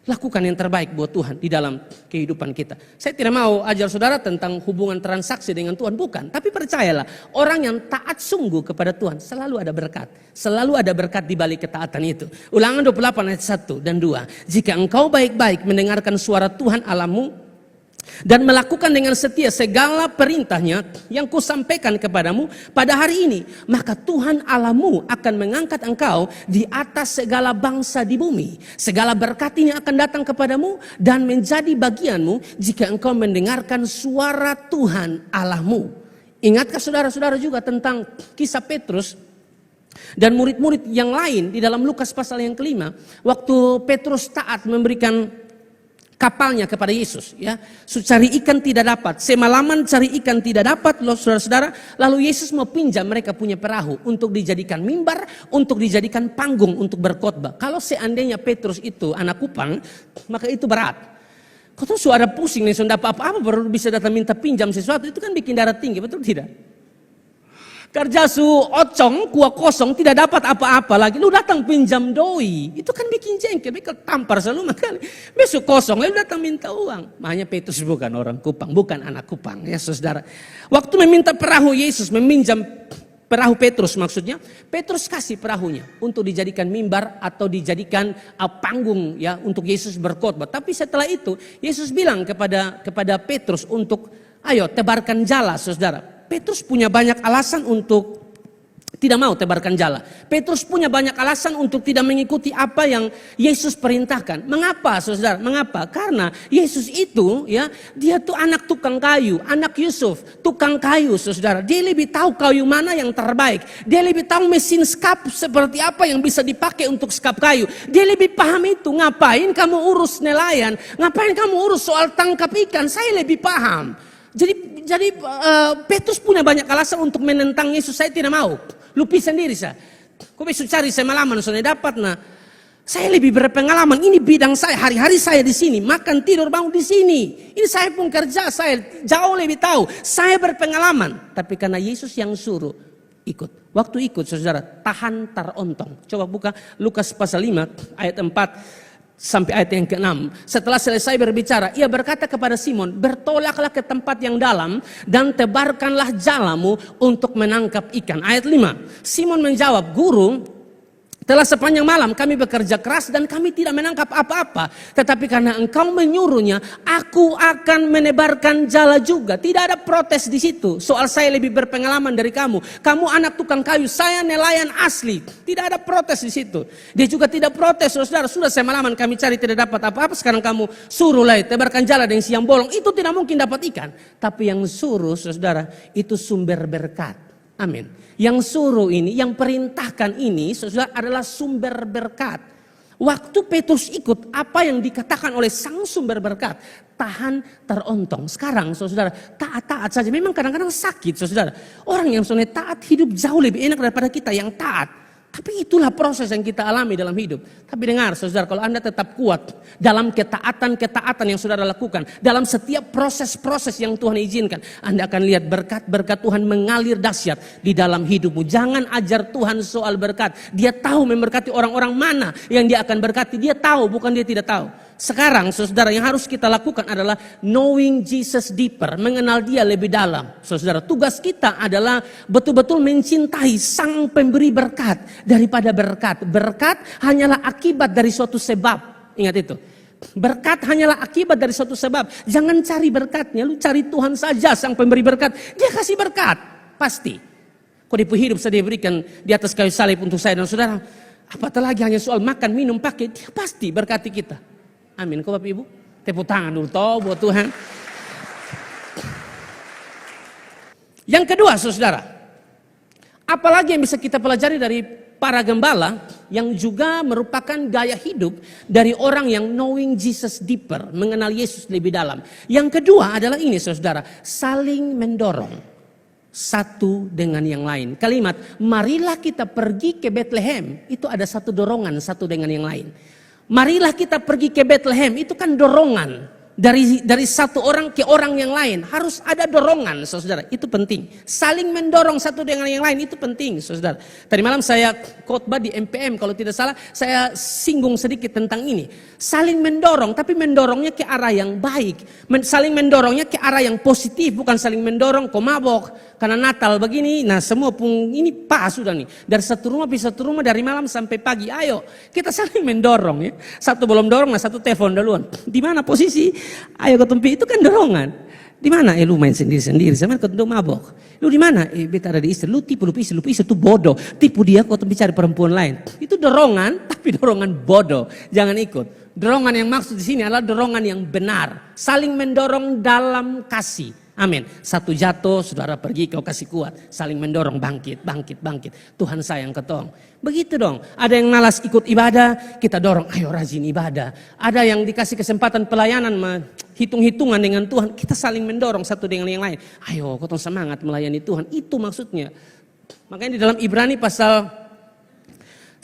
Lakukan yang terbaik buat Tuhan di dalam kehidupan kita. Saya tidak mau ajar saudara tentang hubungan transaksi dengan Tuhan. Bukan. Tapi percayalah, orang yang taat sungguh kepada Tuhan selalu ada berkat. Selalu ada berkat di balik ketaatan itu. Ulangan 28 ayat 1 dan 2. Jika engkau baik-baik mendengarkan suara Tuhan Allahmu dan melakukan dengan setia segala perintahnya yang kusampaikan kepadamu pada hari ini, maka Tuhan Allahmu akan mengangkat engkau di atas segala bangsa di bumi. Segala berkat ini akan datang kepadamu dan menjadi bagianmu jika engkau mendengarkan suara Tuhan Allahmu. Ingatkah saudara-saudara juga tentang kisah Petrus dan murid-murid yang lain di dalam Lukas pasal yang kelima, waktu Petrus taat memberikan kapalnya kepada Yesus, ya. Cari ikan tidak dapat, semalaman cari ikan tidak dapat, loh saudara-saudara. Lalu Yesus mau pinjam mereka punya perahu untuk dijadikan mimbar, untuk dijadikan panggung untuk berkhotbah. Kalau seandainya Petrus itu anak kupang, maka itu berat. Kau tuh suara pusing nih, sudah apa-apa baru bisa datang minta pinjam sesuatu, itu kan bikin darah tinggi, betul tidak? Kerja su ocong, kuah kosong, tidak dapat apa-apa lagi. Lu datang pinjam doi. Itu kan bikin jengkel, bikin tampar selalu makanya. Besok kosong, lalu datang minta uang. Makanya Petrus bukan orang kupang, bukan anak kupang. Ya saudara. Waktu meminta perahu Yesus, meminjam perahu Petrus maksudnya. Petrus kasih perahunya untuk dijadikan mimbar atau dijadikan panggung ya untuk Yesus berkhotbah. Tapi setelah itu Yesus bilang kepada Petrus untuk ayo tebarkan jala saudara. Petrus punya banyak alasan untuk tidak mau tebarkan jala. Petrus punya banyak alasan untuk tidak mengikuti apa yang Yesus perintahkan. Mengapa saudara? Mengapa? Karena Yesus itu ya, dia tuh anak tukang kayu, anak Yusuf, tukang kayu saudara. Dia lebih tahu kayu mana yang terbaik. Dia lebih tahu mesin skap seperti apa yang bisa dipakai untuk skap kayu. Dia lebih paham itu. Ngapain kamu urus nelayan? Ngapain kamu urus soal tangkap ikan? Saya lebih paham. Jadi Petrus punya banyak alasan untuk menentang Yesus. Saya tidak mau. Lupi sendiri saya. Kau bisa cari semalaman soalnya dapat. Nah, saya lebih berpengalaman. Ini bidang saya. Hari-hari saya di sini. Makan, tidur, bangun di sini. Ini saya pun kerja. Saya jauh lebih tahu. Saya berpengalaman. Tapi karena Yesus yang suruh ikut. Waktu ikut saudara tahan tarontong. Coba buka Lukas pasal 5 ayat 4. Sampai ayat yang ke-6. Setelah selesai berbicara, ia berkata kepada Simon, bertolaklah ke tempat yang dalam dan tebarkanlah jalamu untuk menangkap ikan. Ayat 5. Simon menjawab, Guru, telah sepanjang malam kami bekerja keras dan kami tidak menangkap apa-apa. Tetapi karena engkau menyuruhnya, aku akan menebarkan jala juga. Tidak ada protes di situ. Soal saya lebih berpengalaman dari kamu. Kamu anak tukang kayu, saya nelayan asli. Tidak ada protes di situ. Dia juga tidak protes, saudara. Sudah semalaman kami cari tidak dapat apa-apa. Sekarang kamu suruh lah tebarkan jala dengan siang bolong. Itu tidak mungkin dapat ikan. Tapi yang suruh, saudara, itu sumber berkat. Amin. Yang suruh ini, yang perintahkan ini, saudara, adalah sumber berkat. Waktu Petrus ikut apa yang dikatakan oleh sang sumber berkat, tahan terontong. Sekarang, saudara, taat-taat saja. Memang kadang-kadang sakit, saudara. Orang yang sebenarnya taat hidup jauh lebih enak daripada kita yang taat. Tapi itulah proses yang kita alami dalam hidup. Tapi dengar saudara, kalau Anda tetap kuat dalam ketaatan yang saudara lakukan, dalam setiap proses-proses yang Tuhan izinkan, Anda akan lihat berkat-berkat Tuhan mengalir dahsyat di dalam hidupmu. Jangan ajar Tuhan soal berkat. Dia tahu memberkati orang-orang mana yang dia akan berkati. Dia tahu, bukan dia tidak tahu. Sekarang saudara, yang harus kita lakukan adalah knowing Jesus deeper, mengenal dia lebih dalam. Saudara, tugas kita adalah betul-betul mencintai sang pemberi berkat daripada berkat. Berkat hanyalah akibat dari suatu sebab. Ingat itu. Berkat hanyalah akibat dari suatu sebab. Jangan cari berkatnya, lu cari Tuhan saja sang pemberi berkat. Dia kasih berkat, pasti. Kau hidup saya diberikan di atas kayu salib untuk saya dan saudara. Apatah lagi hanya soal makan, minum, pakai, dia pasti berkati kita. Amin. Kau Bapak Ibu, tepuk tangan dulu toh buat Tuhan. Yang kedua saudara, apalagi yang bisa kita pelajari dari para gembala yang juga merupakan gaya hidup dari orang yang knowing Jesus deeper, mengenal Yesus lebih dalam. Yang kedua adalah ini saudara, saling mendorong satu dengan yang lain. Kalimat, marilah kita pergi ke Bethlehem, itu ada satu dorongan satu dengan yang lain. Marilah kita pergi ke Bethlehem, itu kan dorongan. Dari satu orang ke orang yang lain harus ada dorongan, saudara. Itu penting. Saling mendorong satu dengan yang lain itu penting, saudara. Tadi malam saya khotbah di MPM, kalau tidak salah saya singgung sedikit tentang ini. Saling mendorong, tapi mendorongnya ke arah yang baik. Saling mendorongnya ke arah yang positif, bukan saling mendorong kok mabok karena Natal begini. Nah semua pun ini pas sudah nih. Dari satu rumah bisa satu rumah dari malam sampai pagi. Ayo kita saling mendorong ya. Satu belum dorong, nah satu telepon duluan. Di mana posisi? Ayo ke tempat itu kan dorongan. Di mana? Lu main sendiri-sendiri. Sama ketemu mabok. Lu di mana? Beta ada di istri. Lu tipu istri itu bodoh. Tipu dia kau tempat cari perempuan lain. Itu dorongan, tapi dorongan bodoh. Jangan ikut. Dorongan yang maksud di sini adalah dorongan yang benar. Saling mendorong dalam kasih. Amin. Satu jatuh, saudara pergi kau kasih kuat. Saling mendorong, bangkit. Tuhan sayang ketong. Begitu dong. Ada yang malas ikut ibadah, kita dorong, ayo rajin ibadah. Ada yang dikasih kesempatan pelayanan, hitung-hitungan dengan Tuhan. Kita saling mendorong satu dengan yang lain. Ayo ketong semangat melayani Tuhan. Itu maksudnya. Makanya di dalam Ibrani pasal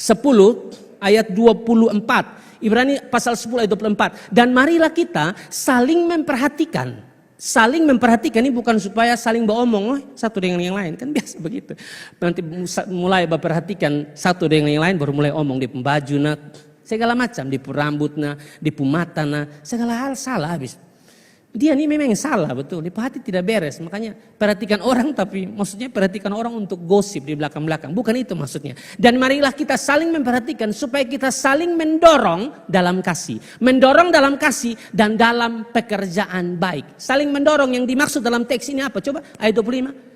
10 ayat 24. Ibrani pasal 10 ayat 24. Dan marilah kita saling memperhatikan. Saling memperhatikan ini bukan supaya saling beromong satu dengan yang lain. Kan biasa begitu. Nanti mulai memperhatikan satu dengan yang lain baru mulai omong di pembaju, segala macam, di rambut, di mata, segala hal salah habis. Dia ini memang salah betul, di hati tidak beres. Makanya perhatikan orang tapi maksudnya perhatikan orang untuk gosip di belakang-belakang. Bukan itu maksudnya. Dan marilah kita saling memperhatikan supaya kita saling mendorong dalam kasih. Mendorong dalam kasih dan dalam pekerjaan baik. Saling mendorong yang dimaksud dalam teks ini apa? Coba ayat 25.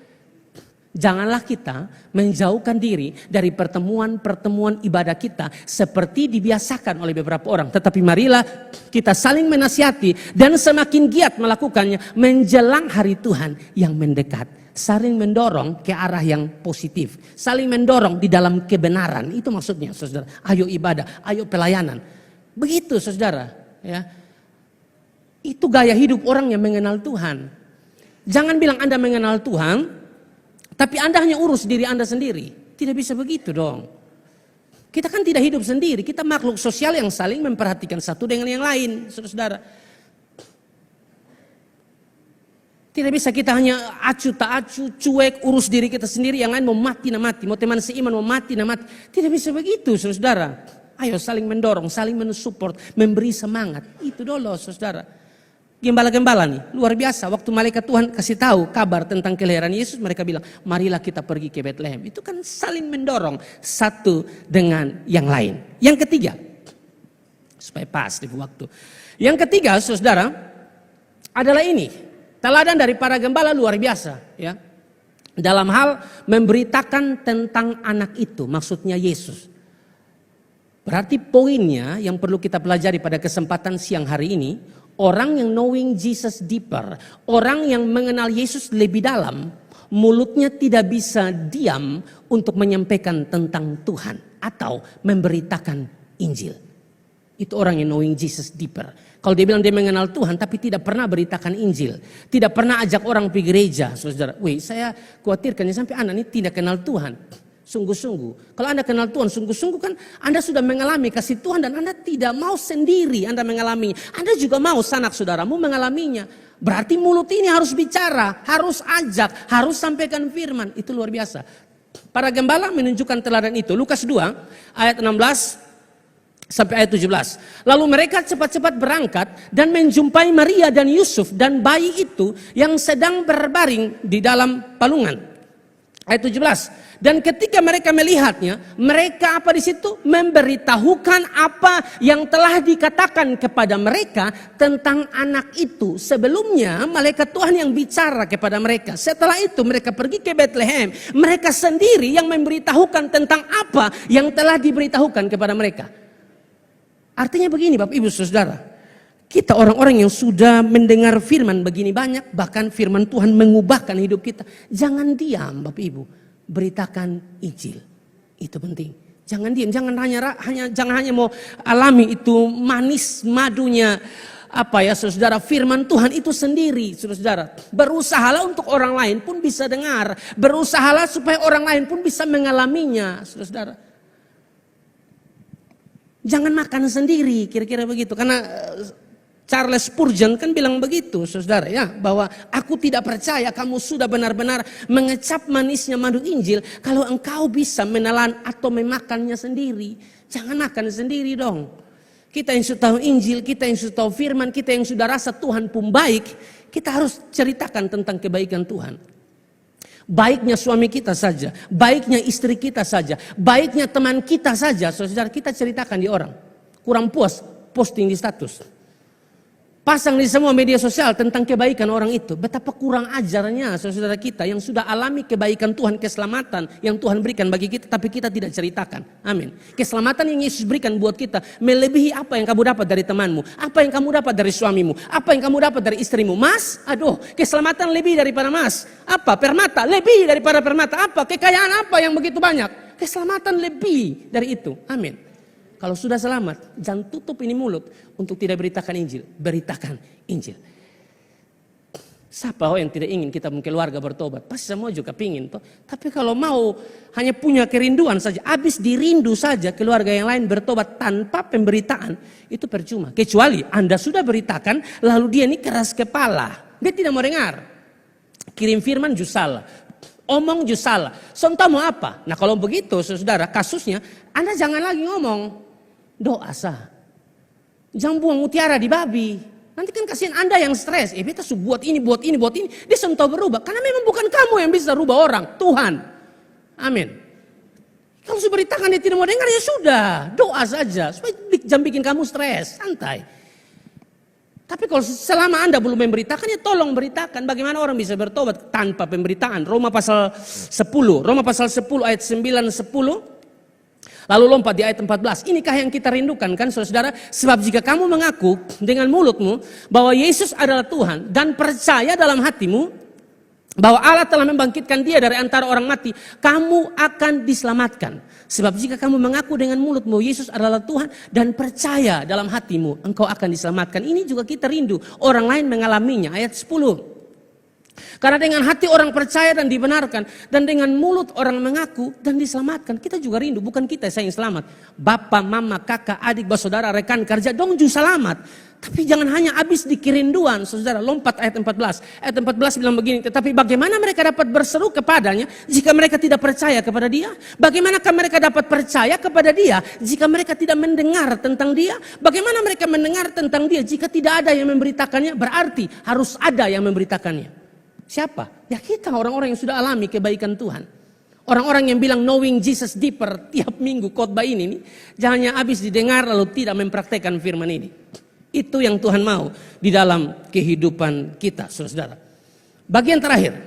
Janganlah kita menjauhkan diri dari pertemuan-pertemuan ibadah kita seperti dibiasakan oleh beberapa orang. Tetapi marilah kita saling menasihati dan semakin giat melakukannya menjelang hari Tuhan yang mendekat. Saling mendorong ke arah yang positif. Saling mendorong di dalam kebenaran. Itu maksudnya saudara. Ayo ibadah, ayo pelayanan. Begitu saudara. Ya. Itu gaya hidup orang yang mengenal Tuhan. Jangan bilang Anda mengenal Tuhan tapi Anda hanya urus diri Anda sendiri. Tidak bisa begitu dong. Kita kan tidak hidup sendiri. Kita makhluk sosial yang saling memperhatikan satu dengan yang lain. Saudara-saudara. Tidak bisa kita hanya acu tak acu, cuek, urus diri kita sendiri. Yang lain mau mati, mau teman seiman mau mati, mati. Tidak bisa begitu saudara. Ayo saling mendorong, saling mensupport, memberi semangat. Itu dulu saudara. Gembala-gembala nih, luar biasa. Waktu malaikat Tuhan kasih tahu kabar tentang kelahiran Yesus, mereka bilang, marilah kita pergi ke Bethlehem. Itu kan saling mendorong satu dengan yang lain. Yang ketiga, supaya pas di waktu. Yang ketiga, saudara, adalah ini. Teladan dari para gembala luar biasa. Ya, dalam hal memberitakan tentang anak itu, maksudnya Yesus. Berarti poinnya yang perlu kita pelajari pada kesempatan siang hari ini, orang yang knowing Jesus deeper, orang yang mengenal Yesus lebih dalam, mulutnya tidak bisa diam untuk menyampaikan tentang Tuhan atau memberitakan Injil. Itu orang yang knowing Jesus deeper. Kalau dia bilang dia mengenal Tuhan tapi tidak pernah beritakan Injil, tidak pernah ajak orang pergi gereja, saudara. Saya khawatirkan sampai anak ini tidak kenal Tuhan. Sungguh-sungguh. Kalau Anda kenal Tuhan sungguh-sungguh kan Anda sudah mengalami kasih Tuhan dan Anda tidak mau sendiri Anda mengalaminya. Anda juga mau sanak saudaramu mengalaminya. Berarti mulut ini harus bicara, harus ajak, harus sampaikan firman. Itu luar biasa. Para gembala menunjukkan teladan itu. Lukas 2 ayat 16 sampai ayat 17. Lalu mereka cepat-cepat berangkat dan menjumpai Maria dan Yusuf dan bayi itu yang sedang berbaring di dalam palungan. Ayat 17. Dan ketika mereka melihatnya, mereka apa di situ? Memberitahukan apa yang telah dikatakan kepada mereka tentang anak itu. Sebelumnya malaikat Tuhan yang bicara kepada mereka. Setelah itu mereka pergi ke Bethlehem. Mereka sendiri yang memberitahukan tentang apa yang telah diberitahukan kepada mereka. Artinya begini Bapak Ibu Saudara. Kita orang-orang yang sudah mendengar firman begini banyak. Bahkan firman Tuhan mengubahkan hidup kita. Jangan diam Bapak Ibu. Beritakan Injil. Itu penting. Jangan diam, jangan hanya mau alami itu manis madunya saudara, firman Tuhan itu sendiri, saudara. Berusahalah untuk orang lain pun bisa dengar, berusahalah supaya orang lain pun bisa mengalaminya, saudara. Jangan makan sendiri, kira-kira begitu. Karena Charles Spurgeon kan bilang begitu, saudara, ya, bahwa aku tidak percaya kamu sudah benar-benar mengecap manisnya madu Injil kalau engkau bisa menelan atau memakannya sendiri. Jangan makan sendiri dong. Kita yang sudah tahu Injil, kita yang sudah tahu firman, kita yang sudah rasa Tuhan pun baik, kita harus ceritakan tentang kebaikan Tuhan. Baiknya suami kita saja, baiknya istri kita saja, baiknya teman kita saja, saudara, kita ceritakan di orang. Kurang puas, posting di status. Pasang di semua media sosial tentang kebaikan orang itu. Betapa kurang ajarnya saudara kita yang sudah alami kebaikan Tuhan, keselamatan yang Tuhan berikan bagi kita, tapi kita tidak ceritakan. Amin. Keselamatan yang Yesus berikan buat kita melebihi apa yang kamu dapat dari temanmu, apa yang kamu dapat dari suamimu, apa yang kamu dapat dari istrimu. Mas, keselamatan lebih daripada mas. Apa? Permata, lebih daripada permata. Apa? Kekayaan apa yang begitu banyak? Keselamatan lebih dari itu. Amin. Kalau sudah selamat, jangan tutup ini mulut untuk tidak beritakan Injil. Beritakan Injil. Siapa yang tidak ingin kita keluarga bertobat? Pasti semua juga pingin. Tapi kalau mau hanya punya kerinduan saja, habis dirindu saja keluarga yang lain bertobat tanpa pemberitaan, itu percuma. Kecuali Anda sudah beritakan, lalu dia ini keras kepala. Dia tidak mau dengar. Kirim firman jusala. Omong jusala. Sontak mau apa? Nah kalau begitu saudara, kasusnya Anda jangan lagi ngomong. Doa sah. Jangan buang mutiara di babi. Nanti kan kasihan Anda yang stres. Beta buat ini. Dia sentuh berubah. Karena memang bukan kamu yang bisa rubah orang. Tuhan. Amin. Kalau sudah beritakan dia tidak mau dengar, ya sudah. Doa saja. Supaya jangan bikin kamu stres. Santai. Tapi kalau selama Anda belum memberitakan, ya tolong beritakan. Bagaimana orang bisa bertobat tanpa pemberitaan. Roma pasal 10 ayat 9-10. Lalu lompat di ayat 14. Inikah yang kita rindukan kan saudara? Sebab jika kamu mengaku dengan mulutmu bahwa Yesus adalah Tuhan dan percaya dalam hatimu bahwa Allah telah membangkitkan dia dari antara orang mati, kamu akan diselamatkan. Sebab jika kamu mengaku dengan mulutmu Yesus adalah Tuhan dan percaya dalam hatimu, engkau akan diselamatkan. Ini juga kita rindu. Orang lain mengalaminya. Ayat 10. Karena dengan hati orang percaya dan dibenarkan, dan dengan mulut orang mengaku dan diselamatkan. Kita juga rindu, bukan kita saya yang selamat. Bapak, mama, kakak, adik, saudara, rekan kerja, dong juga selamat. Tapi jangan hanya habis di kerinduan, saudara. Lompat ayat 14. Ayat 14 bilang begini, tetapi bagaimana mereka dapat berseru kepadanya jika mereka tidak percaya kepada dia? Bagaimanakah mereka dapat percaya kepada dia jika mereka tidak mendengar tentang dia? Bagaimana mereka mendengar tentang dia jika tidak ada yang memberitakannya? Berarti harus ada yang memberitakannya. Siapa? Ya kita, orang-orang yang sudah alami kebaikan Tuhan. Orang-orang yang bilang knowing Jesus deeper tiap minggu khotbah ini, jangan hanya habis didengar lalu tidak mempraktekkan firman ini. Itu yang Tuhan mau di dalam kehidupan kita, saudara. Bagian terakhir.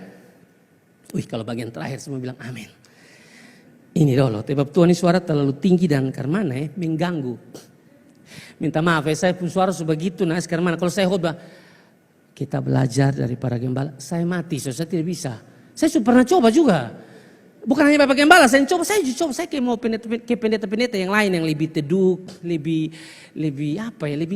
Kalau bagian terakhir semua bilang amin. Ini dulu, sebab Tuhan ini suara terlalu tinggi dan karmana mengganggu. Minta maaf saya pun suara sebegitu karmana. Kalau saya khotbah, kita belajar dari para gembala. Saya mati, saya tidak bisa. Saya sudah pernah coba juga. Bukan hanya Bapak Gembala, saya kayak mau pendeta-pendeta yang lain yang lebih teduh, lebih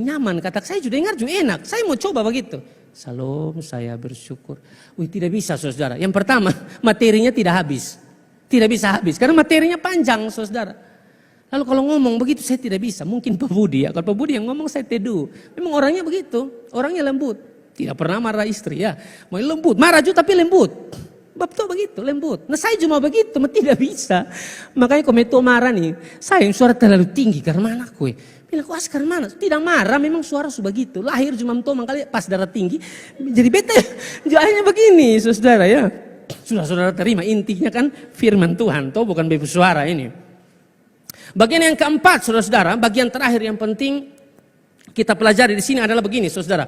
nyaman. Kata saya juga dengar juga enak. Saya mau coba begitu. Salam, saya bersyukur. Tidak bisa saudara. Yang pertama, materinya tidak habis. Tidak bisa habis, karena materinya panjang saudara. Lalu kalau ngomong begitu saya tidak bisa. Mungkin Pak Budi ya. Kalau Pak Budi yang ngomong saya teduh. Memang orangnya begitu, orangnya lembut. Tidak pernah marah istri ya. Mau lembut, marah juga tapi lembut. Betul begitu, lembut. Nah saya cuma begitu, tidak bisa. Makanya kalau itu marah nih, saya yang suara terlalu tinggi karena anakku. Bilang, Askar mana? Tidak marah, memang suara begitu. Lahir cuma kali pas darah tinggi. Jadi bete, akhirnya begini saudara ya. Sudah saudara terima, intinya kan firman Tuhan. Tuh bukan bebas suara ini. Bagian yang keempat saudara, bagian terakhir yang penting kita pelajari di sini adalah begini saudara.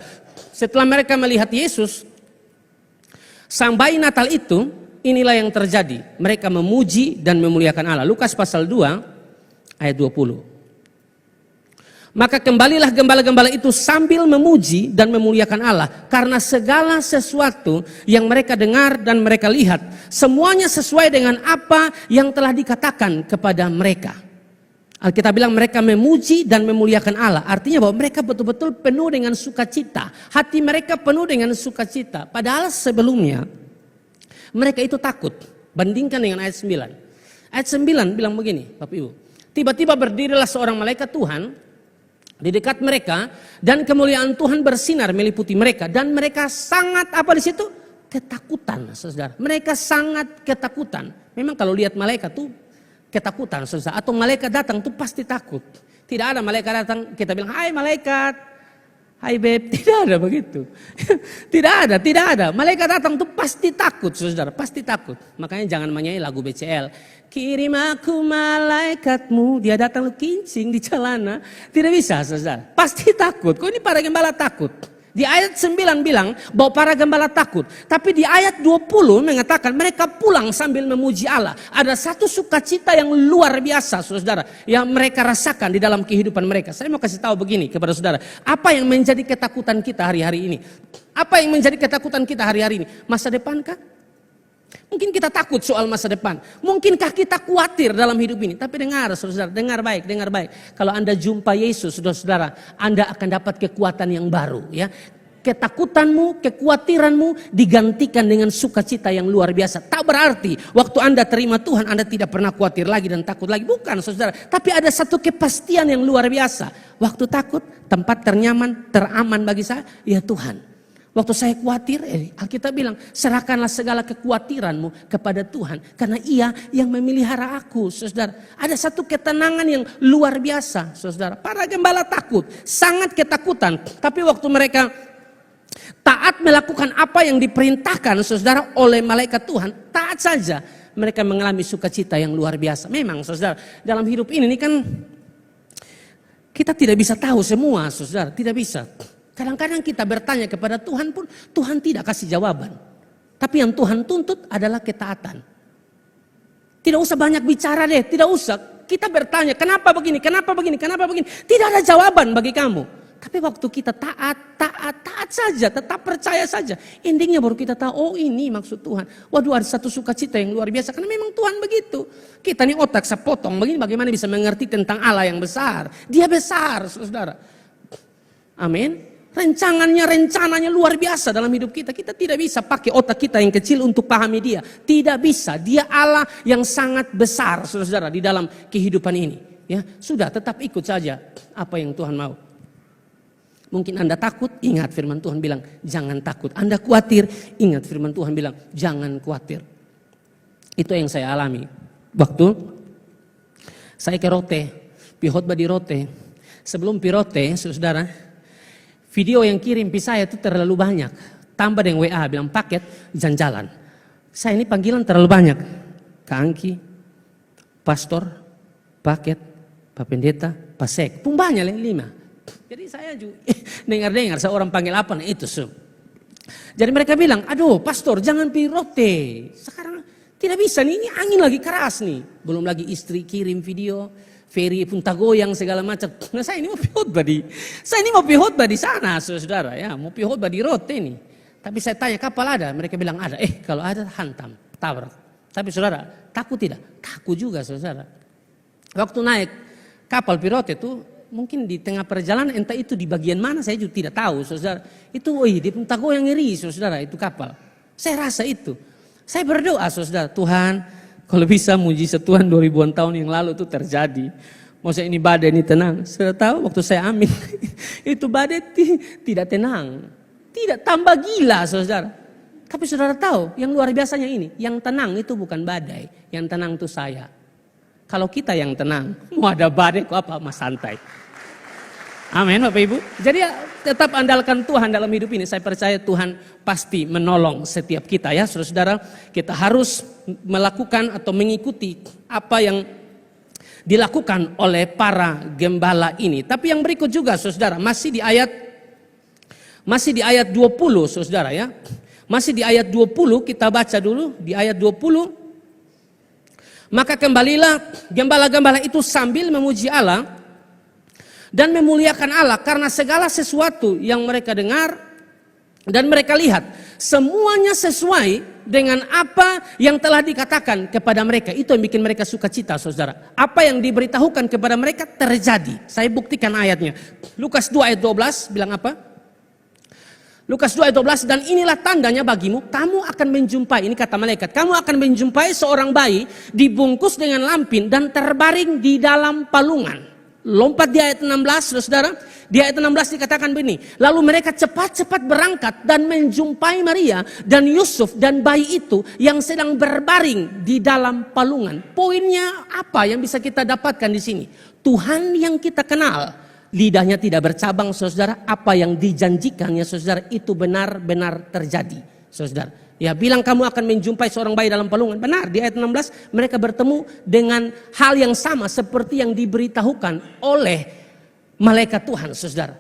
Setelah mereka melihat Yesus, sang bayi Natal itu, inilah yang terjadi. Mereka memuji dan memuliakan Allah. Lukas pasal 2 ayat 20. Maka kembalilah gembala-gembala itu sambil memuji dan memuliakan Allah. Karena segala sesuatu yang mereka dengar dan mereka lihat, semuanya sesuai dengan apa yang telah dikatakan kepada mereka. Alkitab bilang mereka memuji dan memuliakan Allah. Artinya bahwa mereka betul-betul penuh dengan sukacita. Hati mereka penuh dengan sukacita. Padahal sebelumnya mereka itu takut. Bandingkan dengan ayat 9. Ayat 9 bilang begini, Bapak Ibu. Tiba-tiba berdirilah seorang malaikat Tuhan di dekat mereka dan kemuliaan Tuhan bersinar meliputi mereka. Dan mereka sangat apa di situ? Ketakutan, saudara. Mereka sangat ketakutan. Memang kalau lihat malaikat tuh ketakutan, saudara. Atau malaikat datang tuh pasti takut. Tidak ada malaikat datang kita bilang, hai malaikat, hai beb. Tidak ada begitu. Tidak ada. Malaikat datang tuh pasti takut, saudara. Pasti takut. Makanya jangan menyanyi lagu BCL. Kirim aku malaikatmu. Dia datang lu kincing di celana. Tidak bisa, saudara. Pasti takut. Kok ini para gembala takut? Di ayat 9 bilang bahwa para gembala takut. Tapi di ayat 20 mengatakan mereka pulang sambil memuji Allah. Ada satu sukacita yang luar biasa, saudara, yang mereka rasakan di dalam kehidupan mereka. Saya mau kasih tahu begini kepada saudara. Apa yang menjadi ketakutan kita hari-hari ini? Apa yang menjadi ketakutan kita hari-hari ini? Masa depan kah? Mungkin kita takut soal masa depan. Mungkinkah kita khawatir dalam hidup ini? Tapi dengar, saudara, dengar baik. Kalau Anda jumpa Yesus, saudara, Anda akan dapat kekuatan yang baru. Ya, ketakutanmu, kekhawatiranmu digantikan dengan sukacita yang luar biasa. Tak berarti waktu Anda terima Tuhan, Anda tidak pernah khawatir lagi dan takut lagi. Bukan, saudara. Tapi ada satu kepastian yang luar biasa. Waktu takut, tempat ternyaman, teraman bagi saya, ya Tuhan. Waktu saya khawatir, Alkitab bilang, serahkanlah segala kekhawatiranmu kepada Tuhan. Karena Ia yang memelihara aku, saudara. Ada satu ketenangan yang luar biasa, saudara. Para gembala takut, sangat ketakutan. Tapi waktu mereka taat melakukan apa yang diperintahkan, saudara, oleh malaikat Tuhan, taat saja. Mereka mengalami sukacita yang luar biasa. Memang, saudara, dalam hidup ini kan kita tidak bisa tahu semua, saudara. Tidak bisa. Kadang-kadang kita bertanya kepada Tuhan pun, Tuhan tidak kasih jawaban. Tapi yang Tuhan tuntut adalah ketaatan. Tidak usah banyak bicara deh, tidak usah. Kita bertanya, kenapa begini. Tidak ada jawaban bagi kamu. Tapi waktu kita taat saja, tetap percaya saja. Endingnya baru kita tahu, oh ini maksud Tuhan. Waduh, ada satu sukacita yang luar biasa. Karena memang Tuhan begitu. Kita nih otak sepotong, begini bagaimana bisa mengerti tentang Allah yang besar. Dia besar, saudara. Amin. Rencananya luar biasa dalam hidup kita. Kita tidak bisa pakai otak kita yang kecil untuk pahami Dia. Tidak bisa. Dia Allah yang sangat besar, saudara, di dalam kehidupan ini. Ya, sudah, tetap ikut saja apa yang Tuhan mau. Mungkin Anda takut, ingat firman Tuhan bilang, jangan takut. Anda khawatir, ingat firman Tuhan bilang, jangan khawatir. Itu yang saya alami. Waktu saya ke Rote, pihotbah di Rote. Sebelum pi Rote, saudara, video yang kirim pi saya itu terlalu banyak. Tambah dengan WA bilang paket jalan-jalan. Saya ini panggilan terlalu banyak. Kak Angki, pastor, paket, Pak Pendeta, Pasek. Pun banyak 5. Jadi saya juga dengar seorang panggil apa, nah itu. Jadi mereka bilang, aduh pastor jangan pi Rote. Sekarang tidak bisa nih, ini angin lagi keras nih. Belum lagi istri kirim video. Ferry pun tak goyang segala macam. Nah saya ini mau pi khotbah di sana, saudara ya, mau pi khotbah di Rote nih. Tapi saya tanya kapal ada, mereka bilang ada. Kalau ada hantam, tabrak. Tapi saudara, takut tidak? Takut juga, saudara. Waktu naik kapal pi Rote itu mungkin di tengah perjalanan, entah itu di bagian mana saya juga tidak tahu, saudara. Itu dia pun tak goyang ngeri, saudara, itu kapal. Saya rasa itu. Saya berdoa, saudara, Tuhan, kalau bisa mujizat Tuhan 2000-an tahun yang lalu itu terjadi. Maksudnya ini badai ini tenang. Saudara tahu waktu saya amin itu badai tidak tenang. Tidak, tambah gila, saudara. Tapi saudara tahu yang luar biasanya ini. Yang tenang itu bukan badai. Yang tenang itu saya. Kalau kita yang tenang, mau ada badai kok apa, mas santai. Amin Bapak Ibu. Jadi tetap andalkan Tuhan dalam hidup ini. Saya percaya Tuhan pasti menolong setiap kita ya saudara. Kita harus melakukan atau mengikuti apa yang dilakukan oleh para gembala ini. Tapi yang berikut juga saudara, masih di ayat 20 saudara ya. Masih di ayat 20 kita baca dulu di ayat 20. Maka kembalilah gembala-gembala itu sambil memuji Allah dan memuliakan Allah karena segala sesuatu yang mereka dengar dan mereka lihat. semuanya sesuai dengan apa yang telah dikatakan kepada mereka. Itu yang bikin mereka sukacita, saudara. Apa yang diberitahukan kepada mereka terjadi. Saya buktikan ayatnya. Lukas 2 ayat 12 bilang apa? Lukas 2 ayat 12, dan inilah tandanya bagimu, kamu akan menjumpai, ini kata malaikat, kamu akan menjumpai seorang bayi dibungkus dengan lampin dan terbaring di dalam palungan. Lompat di ayat 16, saudara. Di ayat 16 dikatakan begini, lalu mereka cepat-cepat berangkat dan menjumpai Maria dan Yusuf dan bayi itu yang sedang berbaring di dalam palungan. Poinnya apa yang bisa kita dapatkan di sini? Tuhan yang kita kenal, lidahnya tidak bercabang, saudara. Apa yang dijanjikannya, saudara, itu benar-benar terjadi, saudara. Ya, bilang kamu akan menjumpai seorang bayi dalam palungan. Benar, di ayat 16 mereka bertemu dengan hal yang sama seperti yang diberitahukan oleh malaikat Tuhan, saudara.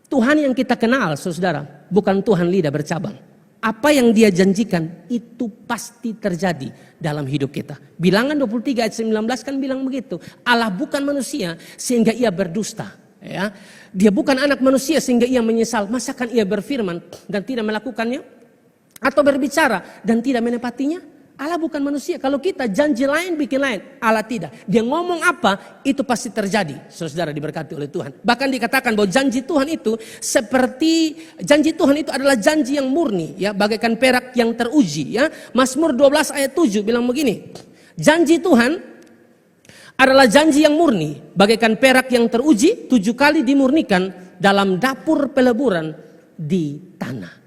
Tuhan yang kita kenal, saudara, bukan Tuhan lidah bercabang. Apa yang dia janjikan itu pasti terjadi dalam hidup kita. Bilangan 23 ayat 19 kan bilang begitu. Allah bukan manusia sehingga ia berdusta. Ya, dia bukan anak manusia sehingga ia menyesal. Masakan ia berfirman dan tidak melakukannya? Atau berbicara dan tidak menepatinya? Allah bukan manusia. Kalau kita janji lain bikin lain, Allah tidak. Dia ngomong apa, itu pasti terjadi. Saudara diberkati oleh Tuhan. Bahkan dikatakan bahwa janji Tuhan itu seperti, janji Tuhan itu adalah janji yang murni, ya, bagaikan perak yang teruji, ya. Mazmur 12 ayat 7 bilang begini. Janji Tuhan adalah janji yang murni, bagaikan perak yang teruji, 7 kali dimurnikan dalam dapur peleburan di tanah.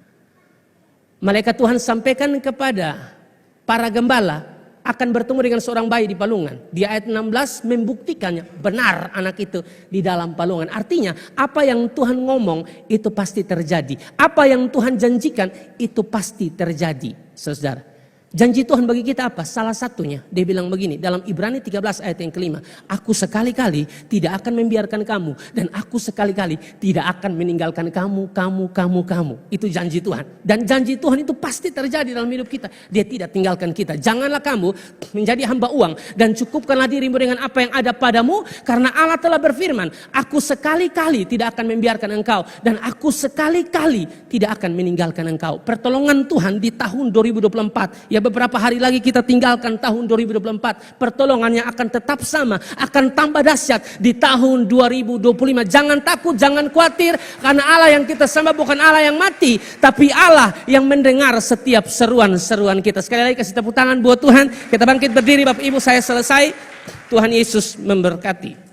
Malaikat Tuhan sampaikan kepada para gembala akan bertemu dengan seorang bayi di palungan. Di ayat 16 membuktikannya, benar anak itu di dalam palungan. Artinya apa yang Tuhan ngomong itu pasti terjadi. Apa yang Tuhan janjikan itu pasti terjadi, saudara. Janji Tuhan bagi kita apa? Salah satunya dia bilang begini dalam Ibrani 13 ayat yang kelima. Aku sekali-kali tidak akan membiarkan kamu dan aku sekali-kali tidak akan meninggalkan kamu. Itu janji Tuhan. Dan janji Tuhan itu pasti terjadi dalam hidup kita. Dia tidak tinggalkan kita. Janganlah kamu menjadi hamba uang dan cukupkanlah dirimu dengan apa yang ada padamu, karena Allah telah berfirman, aku sekali-kali tidak akan membiarkan engkau dan aku sekali-kali tidak akan meninggalkan engkau. Pertolongan Tuhan di tahun 2024, ya, beberapa hari lagi kita tinggalkan tahun 2024. Pertolongannya akan tetap sama, akan tambah dahsyat di tahun 2025. Jangan takut, jangan khawatir, karena Allah yang kita sembah bukan Allah yang mati, tapi Allah yang mendengar setiap seruan-seruan kita. Sekali lagi kasih tepuk tangan buat Tuhan. Kita bangkit berdiri, Bapak Ibu, saya selesai. Tuhan Yesus memberkati.